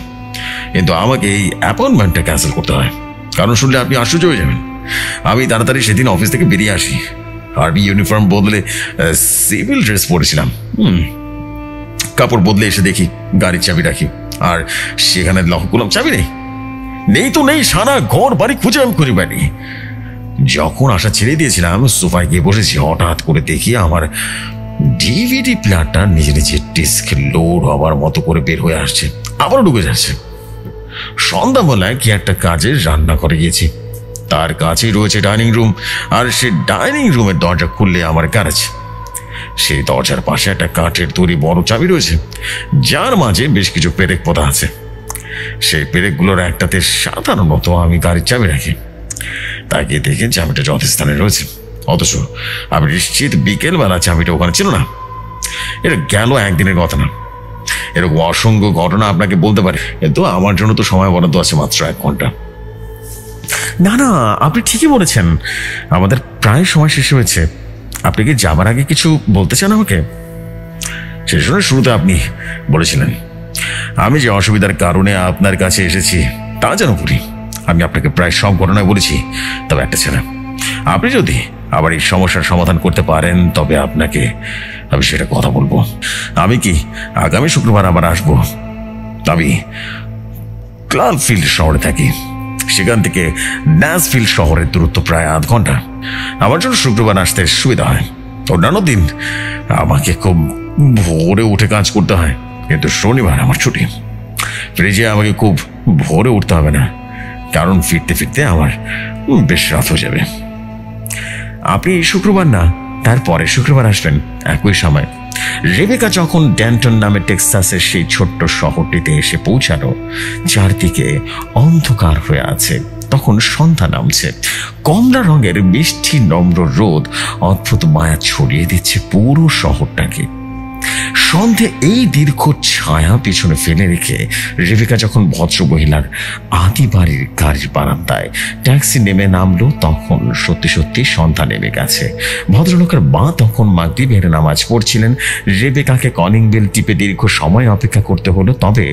Speaker 2: কিন্তু আমাকে এই অ্যাপয়েন্টমেন্টটা ক্যান্সেল করতে হয়। কারণ শুনলে আপনি আশ্চর্য হয়ে যাবেন। আমি তাড়াতাড়ি সেদিন অফিস থেকে বেরিয়ে আসি, আর্মি ইউনিফর্ম বদলে সিভিল ড্রেস পরেছিলাম। কাপড় বদলে এসে দেখি গাড়ির চাবি রাখি, আর সেখানে লক করলাম, চাবি নেই। নেই তো নেই, সারা ঘর বাড়ি খুঁজে আমি করি বাড়ি। যখন আশা ছেড়ে দিয়েছিলাম সোফায় গিয়ে বসেছি, হঠাৎ করে দেখি আমার ডিভিডি প্লেয়ারটা নিজে নিজে ডিস্ক লোড হবার মতো করে বের হয়ে আসছে, আবারও ঢুকে যাচ্ছে। সন্ধ্যাবেলায় কি একটা কাজে রান্না করে গিয়েছি, তার কাছেই রয়েছে ডাইনিং রুম, আর সে ডাইনিং রুমের দরজা খুললে আমার গ্যারেজ। সেই দরজার পাশে একটা কাঠের তৈরি বড় চাবি রয়েছে, যার মাঝে বেশ কিছু পেরেক পোতা আছে। সেই পেরেকগুলোর একটাতে সাধারণত আমি গাড়ির চাবি রাখি। তাকে দেখে চাবিটা যথাস্থানে রয়েছে, অথচ আমি নিশ্চিত বিকেলবেলা চাবিটা ওখানে ছিল না। এটা গেল একদিনের কথা না, এরকম অসংখ্য ঘটনা আপনাকে বলতে পারে, কিন্তু আমার জন্য তো সময় বরাদ্দ আছে মাত্র 1 ঘন্টা। না না, আপনি ঠিকই বলেছেন, আমাদের প্রায় সময় শেষ হয়েছে। আপনি কি যাবার আগে কিছু বলতে চান আমাকে? সেজন্য শুরুতে আপনি বলেছিলেন আমি যে অসুবিধার কারণে আপনার কাছে এসেছি তা যেন করি। আমি আপনাকে প্রায় সব ঘটনায় বলেছি, তবে একটা ছেলে, আপনি যদি আবার এই সমস্যার সমাধান করতে পারেন তবে আপনাকে আমি সেটা কথা বলবো। আমি কি আগামী শুক্রবার আবার আসবো? আমি ক্লার্কফিল্ড শহরে থাকি, সেখান থেকে ন্যাশভিল শহরের দূরত্ব প্রায় 1/2 ঘন্টা। আমার জন্য শুক্রবার আসতে সুবিধা হয়। অন্যান্য দিন আমাকে খুব ভোরে উঠে কাজ করতে হয়, কিন্তু শনিবার আমার ছুটি। ফ্রিজে আমাকে খুব ভোরে উঠতে হবে না, কারণ ফিরতে ফিরতে আমার বেশ রাত হয়ে যাবে। আপনি শুক্রবার না, তারপরে শুক্রবার আসবেন একই সময়। রেবেকা যখন ড্যান্টন নামে টেক্সাসের সেই ছোট্ট শহরটিতে এসে পৌঁছালো, চারদিকে অন্ধকার হয়ে আছে। তখন সন্ধ্যা নামছে, কমলা রঙের মিষ্টি নম্র রোদ অদ্ভুত মায়া ছড়িয়ে দিচ্ছে পুরো শহরটাকে। সন্ধে এই দীর্ঘ ছায়া পিছনে ফেলে রেখে রেবেকা যখন ভদ্রমহিলার আদি বাড়ির গাড়ির বারান্দায় ট্যাক্সি নেমে নামলো, তখন সত্যি সত্যি সন্ধ্যা নেমে গেছে। ভদ্রলোকের মা তখন মাগরিবের নামাজ পড়ছিলেন। রেবেকাকে কলিং বেল টিপে দীর্ঘ সময় অপেক্ষা করতে হলো, তবে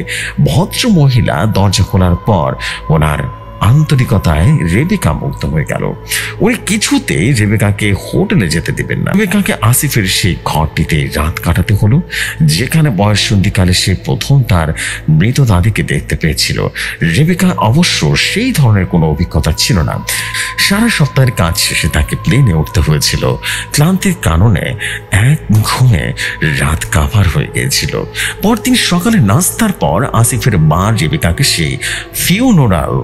Speaker 2: ভদ্রমহিলা দরজা খোলার পর ওনার
Speaker 1: আন্তরিকতায় রেবেকা মুগ্ধ হয়ে গেল। উনি কিছুতেই রেবেকাকে হোটেলে যেতে দেবেন না। রেবেকাকে আসিফের সেই ঘরটিতে রাত কাটাতে হলো, যেখানে বয়ঃসন্ধিকালে সে প্রথম তার মৃত দাদিকে দেখতে পেয়েছিল। রেবেকা অবশ্য সেই ধরনের কোনো অভিজ্ঞতা ছিল না। সারা সপ্তাহের কাজ শেষে তাকে প্লেনে উঠতে হয়েছিল। ক্লান্তির কারণে এক ঘুমে রাত কাভার হয়ে গিয়েছিল। পরদিন সকালে নাস্তার পর আসিফের মা রেবেকাকে সেই ফিউনারাল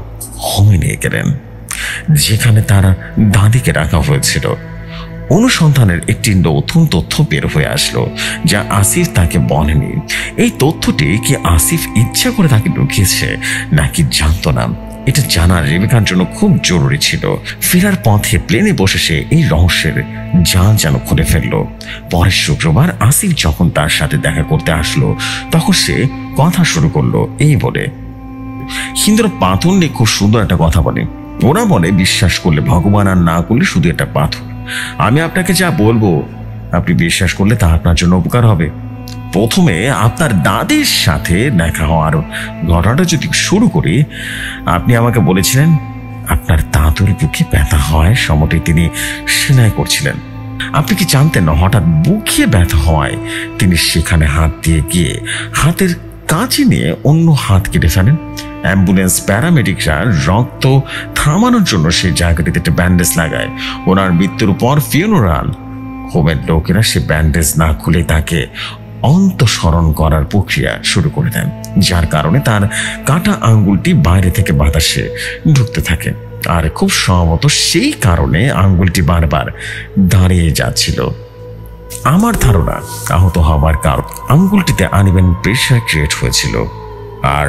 Speaker 1: হোমে নিয়ে গেলেন, যেখানে তার দাদিকে রাখা হয়েছিল। অনুসন্ধানের একটি নতুন তথ্য বের হয়ে আসলো, যা আসিফ তাকে বলেনি। এই তথ্যটি কি আসিফ ইচ্ছা করে তাকে ঢুকিয়েছে নাকি জানতো না, এটা জানা রেবেকার জন্য খুব জরুরি ছিল। ফেরার পথে প্লেনে বসে সে এই রহস্যের জাল যেন খুলে ফেললো। পরের শুক্রবার আসিফ যখন তার সাথে দেখা করতে আসলো, তখন সে কথা শুরু করলো এই বলে, হিন্দুরা পাথর নিয়ে খুব সুন্দর একটা কথা বলে। ওরা বলে বিশ্বাস করলে ভগবান, আর না করলে শুধু একটা পাথর। আমি আপনাকে যা বলবো আপনি বিশ্বাস করলে তা আপনার জন্য উপকার হবে। প্রথমে আপনার দাদির সাথে দেখা হওয়ার ঘটনাটা যদি শুরু করি, আপনি আমাকে বলেছিলেন আপনার দাদুর বুকে ব্যথা হয় সময়টি তিনি সেলাই করছিলেন। আপনি কি জানতেন না হঠাৎ বুকে ব্যথা হয় তিনি সেখানে হাত দিয়ে গিয়ে হাতের কাঁচি নিয়ে অন্য হাত কেটে ফেলেন। অ্যাম্বুলেন্স প্যারামেডিকরা রক্ত থামানোর জন্য সেই জায়গাটিতে একটা ব্যান্ডেজ লাগায়। ওনার মৃত্যুর পর ফিউনারাল হোমের লোকেরা সে ব্যান্ডেজ না খুলে তাকে অন্তঃসরণ করার প্রক্রিয়া শুরু করে দেন, যার কারণে তার কাটা আঙ্গুলটি বাইরে থেকে বাতাসে ঢুকতে থাকে। আর খুব সম্ভবত সেই কারণে আঙ্গুলটি বারবার দাঁড়িয়ে যাচ্ছিল। আমার ধারণা আহত হওয়ার কারণ আঙ্গুলটিতে আনইভেন প্রেশার ক্রিয়েট হয়েছিল, আর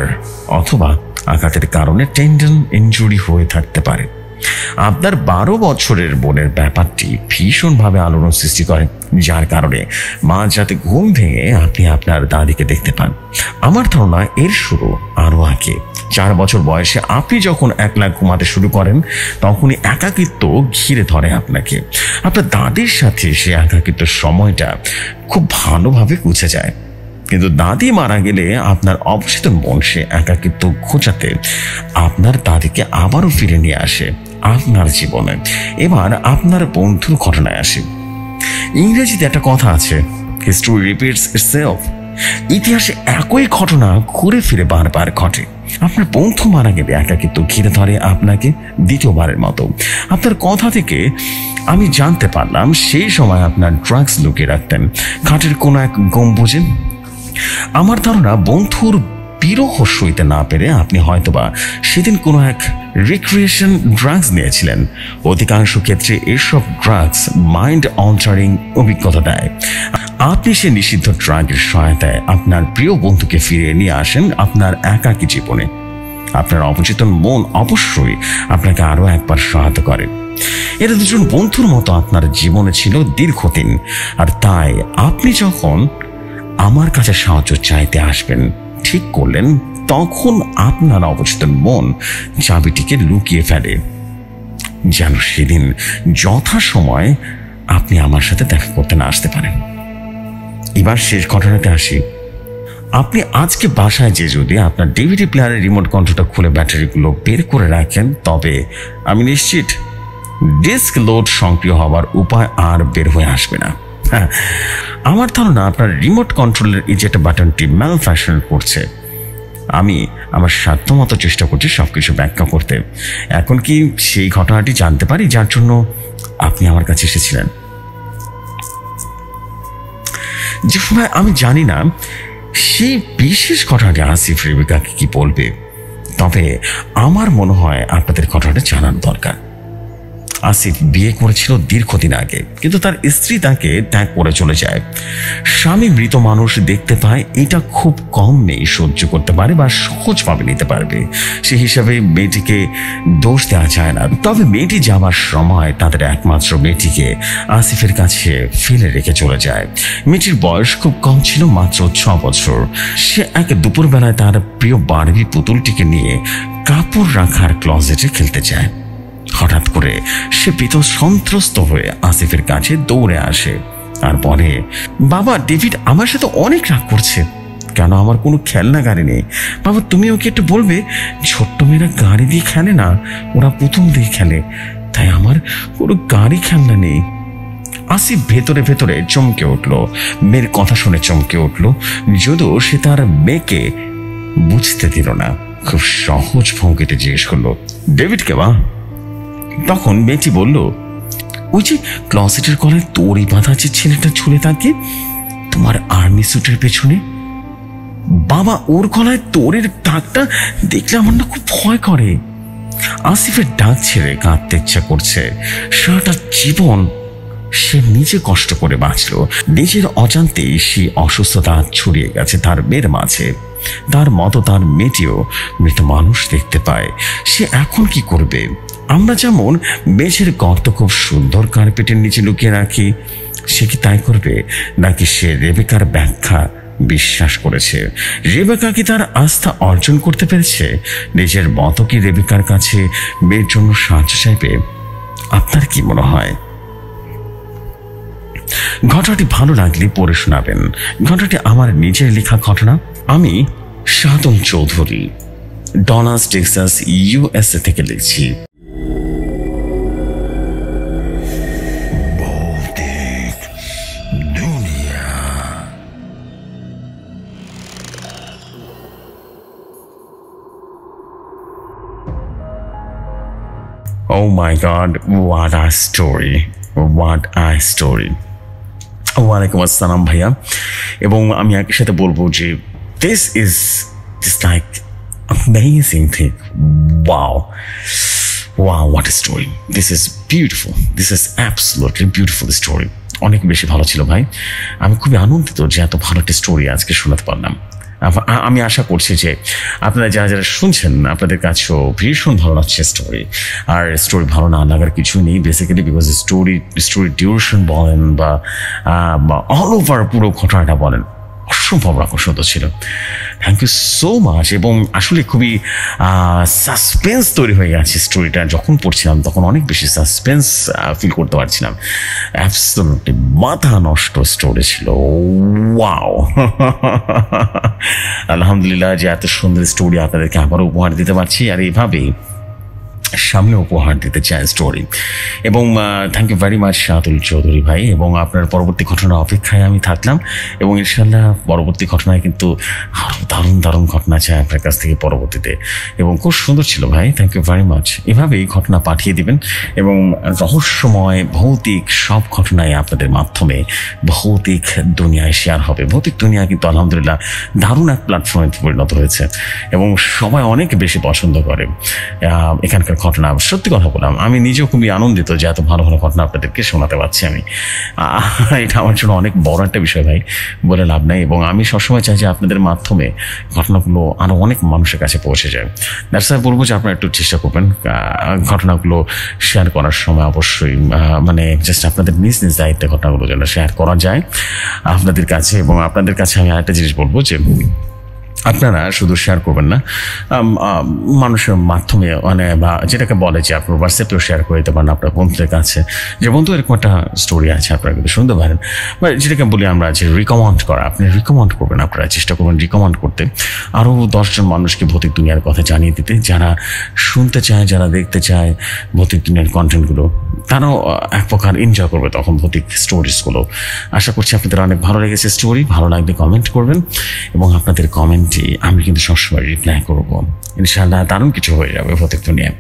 Speaker 1: অথবা আঘাতের কারণে টেন্ডন ইনজুরি হয়ে থাকতে পারে। আপনার 12 বছরের বোনের ব্যাপারটি ভীষণভাবে আলোড়ন সৃষ্টি করে, যার কারণে মা যাতে ঘুম ভেঙে আপনি আপনার দাদিকে দেখতে পান। আমার ধারণা এর শুরু আরো আগে। 4 বছর বয়সে আপনি যখন একলা ঘুমাতে শুরু করেন, তখনই একাকিত্ব ঘিরে ধরে আপনাকে। আপনার দাদির সাথে সে একাকিত্ব সময়টা খুব ভালোভাবে গুছে যায়, কিন্তু দাদি মারা গেলে আপনার অবচেতন মন সে একাকিত্ব ঘোচাতে আপনার দাদিকে আবারও ফিরে নিয়ে আসে আপনার জীবনে। এবার আপনার বন্ধুর ঘটনায় আসে। ইংরেজিতে একটা কথা আছে, হিস্ট্রি রিপিটস ইটসেলফ। ইতিহাসে একই ঘটনা ঘুরে ফিরে বারবার ঘটে। আপনার বন্ধু মারা গেলে একাকিত্ব ঘিরে ধরে আপনাকে দ্বিতীয়বারের মতো। আপনার কথা থেকে আমি জানতে পারলাম সেই সময় আপনার ড্রাগস লুকিয়ে রাখতেন খাটের কোনো এক গম্বুজে। আমার ধারণা বন্ধুর বিরহ সইতে না পেরে আপনি হয়তোবা সেদিন কোনো এক রিক্রিয়েশন ড্রাগস নিয়েছিলেন। অধিকাংশ ক্ষেত্রে এসব ড্রাগস মাইন্ড অল্টারিং অভিজ্ঞতা দেয়। আপনি সে নিষিদ্ধ ড্রাগের সহায়তায় আপনার প্রিয় বন্ধুকে ফিরিয়ে নিয়ে আসেন আপনার একাকী জীবনে। আপনার অবচেতন মন অবশ্যই আপনাকে আরো একবার সহায়তা করে। এরা দুজন বন্ধুর মতো আপনার জীবনে ছিল দীর্ঘদিন, আর তাই আপনি যখন আমার কাছে সাহায্য চাইতে আসবেন ঠিক করলেন, তখন আপনার অবচেতন মন চাবিটিকে লুকিয়ে ফেলে, যেন সেদিন যথাসময়ে আপনি আমার সাথে দেখা করতে না আসতে পারেন। এবার শেষ ঘটনাতে আসি। আপনি আজকে বাসায় যে যদি আপনার ডিভিডি প্লেয়ারের রিমোট কন্ট্রোলটা খুলে ব্যাটারিগুলো বের করে রাখেন, তবে আমি নিশ্চিত ডিস্ক লোড সক্রিয় হওয়ার উপায় আর বের হয়ে আসবে না। আমার ধারণা আপনার রিমোট কন্ট্রোলের এই যে একটা বাটনটি ম্যাল ফ্যাশন করছে। আমি আমার সাধ্যমতো চেষ্টা করছি সবকিছু ব্যাখ্যা করতে। এখন কি সেই ঘটনাটি জানতে পারি যার জন্য আপনি আমার কাছে এসেছিলেন? যে সময় আমি জানি না সেই বিশেষ ঘটনাটি আসিফ রেবেকাকে কি বলবে, তবে আমার মনে হয় আপনাদের ঘটনাটা জানার দরকার। আসিফ বিয়ে করেছিল দীর্ঘদিন আগে, কিন্তু তার স্ত্রী তাকে ত্যাগ করে চলে যায়। স্বামী মৃত মানুষ দেখতে পায়, এটা খুব কম মেয়ে সহ্য করতে পারে বা সহজভাবে নিতে পারবে। সে হিসাবে মেয়েটিকে দোষ দেওয়া যায় না। তবে মেয়েটি যাবার সময় তাদের একমাত্র মেয়েটিকে আসিফের কাছে ফেলে রেখে চলে যায়। মেয়েটির বয়স খুব কম ছিল, মাত্র 6 বছর। সে এক দুপুরবেলায় তার প্রিয় বারবি পুতুলটিকে নিয়ে কাপড় রাখার ক্লজেটে খেলতে যায়। হঠাৎ করে সে ভীত সন্ত্রস্ত হয়ে আসিফের কাছে দৌড়ে আসে আর বলে, বাবা, ডেভিড আমার সাথে অনেক রাগ করছে। কেন? আমার কোনো খেলনা গাড়ি নেই। বাবা তুমি ওকে একটু বলবে, ছোট্ট মেয়েরা গাড়ি দিয়ে খেলে না, ওরা পুতুল দিয়ে খেলে, তাই আমার কোনো গাড়ি খেলনা নেই। আসিফ ভেতরে ভেতরে চমকে উঠল, মেয়ের কথা শুনে চমকে উঠল, যদিও সে তার মেয়েকে বুঝতে দিল না। খুব সহজ ভঙ্গিতে জিজ্ঞেস করলো, ডেভিডকে বা? তখন মেয়েটি বলল, ওই যে ক্লসেটের গলায় দড়ি বাঁধা যে ছেলেটা ঝুলে থাকে তোমার আর্মি স্যুটের পেছনে। বাবা, ওর গলায় দড়ির দাগটা দেখলে আমার না খুব ভয় করে। আসিফের ডাক ছেড়ে কাঁদতে ইচ্ছা করছে। সারাটা জীবন সে নিজে কষ্ট করে বাঁচল, নিজের অজান্তেই সে অসুস্থতা ছড়িয়ে গেছে তার মেয়ের মাঝে। তার মতো তার মেয়েটিও মৃত মানুষ দেখতে পায়। সে এখন কি করবে? আমরা যেমন মেঝের গর্ত খুব সুন্দর কার্পেটের নিচে লুকিয়ে রাখি, সে কি তাই করবে? নাকি সে রেবেকার ব্যাখ্যা বিশ্বাস করেছে? রেবেকা কি তার আস্থা অর্জন করতে পেরেছে? নিজের মতো কি রেবেকার কাছে মেয়ের জন্য সাহায্য চাইবে? আপনার কি মনে হয়? ঘটনাটি ভালো লাগলে পড়ে শোনাবেন। ঘটনাটি আমার নিজের লেখা ঘটনা। আমি শাহদুল চৌধুরী, ডলাস টেক্সাস USA থেকে লিখছি। Oh my God, what a story, what a story. ওয়ালাইকুম আসসালাম ভাইয়া, এবং আমি একই সাথে বলবো যে this is just like amazing thing. Wow, what a story. This is beautiful. This is absolutely beautiful story. অনেক বেশি ভালো ছিল ভাই। আমি খুবই আনন্দিত যে এত ভালো একটা স্টোরি আজকে শোনাতে পারলাম। আমি আশা করছি যে আপনারা যারা যারা শুনছেন আপনাদের কাছেও ভীষণ ভালো লাগছে স্টোরি। আর স্টোরি ভালো না লাগার কিছু নেই, বেসিক্যালি বিকজ স্টোরি ডিউরেশন বলেন বা অল ওভার পুরো ঘটনাটা বলেন, অসম্ভব আকর্ষণীয় ছিল। Thank you so much. এবং আসলে খুবই সাসপেন্স তৈরি হয়ে গেছে স্টোরিটা। যখন পড়ছিলাম তখন অনেক বেশি সাসপেন্স ফিল করতে পারছিলাম। অ্যাবসলিউটলি মাথা নষ্ট স্টোরি ছিল। ওয়াও, আলহামদুলিল্লাহ যে এত সুন্দর স্টোরি আপনাদেরকে আবারও উপহার দিতে পারছি, আর এইভাবেই সামনে উপহার দিতে চাই স্টোরি। এবং thank you very much Shahdul Chowdhury ভাই। এবং আপনার পরবর্তী ঘটনার অপেক্ষায় আমি থাকলাম, এবং ইনশাল্লাহ পরবর্তী ঘটনায় কিন্তু আরও দারুণ দারুণ ঘটনা চাই আপনার কাছ থেকে পরবর্তীতে। এবং খুব সুন্দর ছিল ভাই, থ্যাংক ইউ ভেরি মাচ। এভাবেই ঘটনা পাঠিয়ে দিবেন, এবং রহস্যময় ভৌতিক সব ঘটনায় আপনাদের মাধ্যমে ভৌতিক দুনিয়ায় শেয়ার হবে। ভৌতিক দুনিয়া কিন্তু আলহামদুলিল্লাহ দারুণ এক প্ল্যাটফর্মে পরিণত হয়েছে, এবং সবাই অনেক বেশি পছন্দ করে এখানকার ঘটনা। সত্যি কথা বললাম, আমি নিজেও খুবই আনন্দিত যে এত ভালো ভালো ঘটনা আপনাদেরকে শোনাতে পারছি আমি। এটা আমার জন্য অনেক বড় একটা বিষয় ভাই, বলে লাভ নাই। এবং আমি সবসময় চাই যে আপনাদের মাধ্যমে ঘটনাগুলো আরও অনেক মানুষের কাছে পৌঁছে যায়। দ্যাটস ওয়াই বলবো যে আপনারা একটু চেষ্টা করবেন ঘটনাগুলো শেয়ার করার সময় অবশ্যই মানে জাস্ট আপনাদের নিজ নিজ দায়িত্বে ঘটনাগুলো যেন শেয়ার করা যায় আপনাদের কাছে। এবং আপনাদের কাছে আমি আরেকটা জিনিস বলবো যে আপনারা শুধু শেয়ার করবেন না, মানুষের মাধ্যমে মানে বা যেটাকে বলে যে আপনার হোয়াটসঅ্যাপেও শেয়ার করে দিতে পারেন আপনার বন্ধুদের কাছে, যে বন্ধু এরকম একটা স্টোরি আছে আপনারা কিন্তু শুনতে পারেন, বা যেটাকে বলি আমরা যে রিকমেন্ড করা। আপনি রিকমেন্ড করবেন, আপনারা চেষ্টা করবেন রিকমেন্ড করতে, আরও 10 জন মানুষকে ভৌতিক দুনিয়ার কথা জানিয়ে দিতে, যারা শুনতে চায়, যারা দেখতে চায় ভৌতিক দুনিয়ার কন্টেন্টগুলো, তারাও এক প্রকার এনজয় করবে তখন ভৌতিক স্টোরিজগুলো। আশা করছি আপনাদের অনেক ভালো লেগেছে স্টোরি। ভালো লাগলে কমেন্ট করবেন, এবং আপনাদের কমেন্ট আমি কিন্তু সবসময় রিপ্লাই করবো। ইনশাল্লাহ দারুণ কিছু হয়ে যাবে ভৌতিক দুনিয়ায়।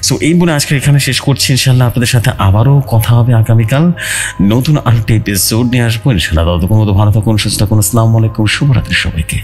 Speaker 1: সো এই বলে আজকে এখানে শেষ করছি। ইনশাল্লাহ আপনাদের সাথে আবারও কথা হবে আগামীকাল, নতুন আরেকটি এপিসোড নিয়ে আসবো ইনশাল্লাহ। ততক্ষণ ভালো থাকুন, সুস্থ থাকুন। আসসালামু আলাইকুম, শুভরাত্রি সবাইকে।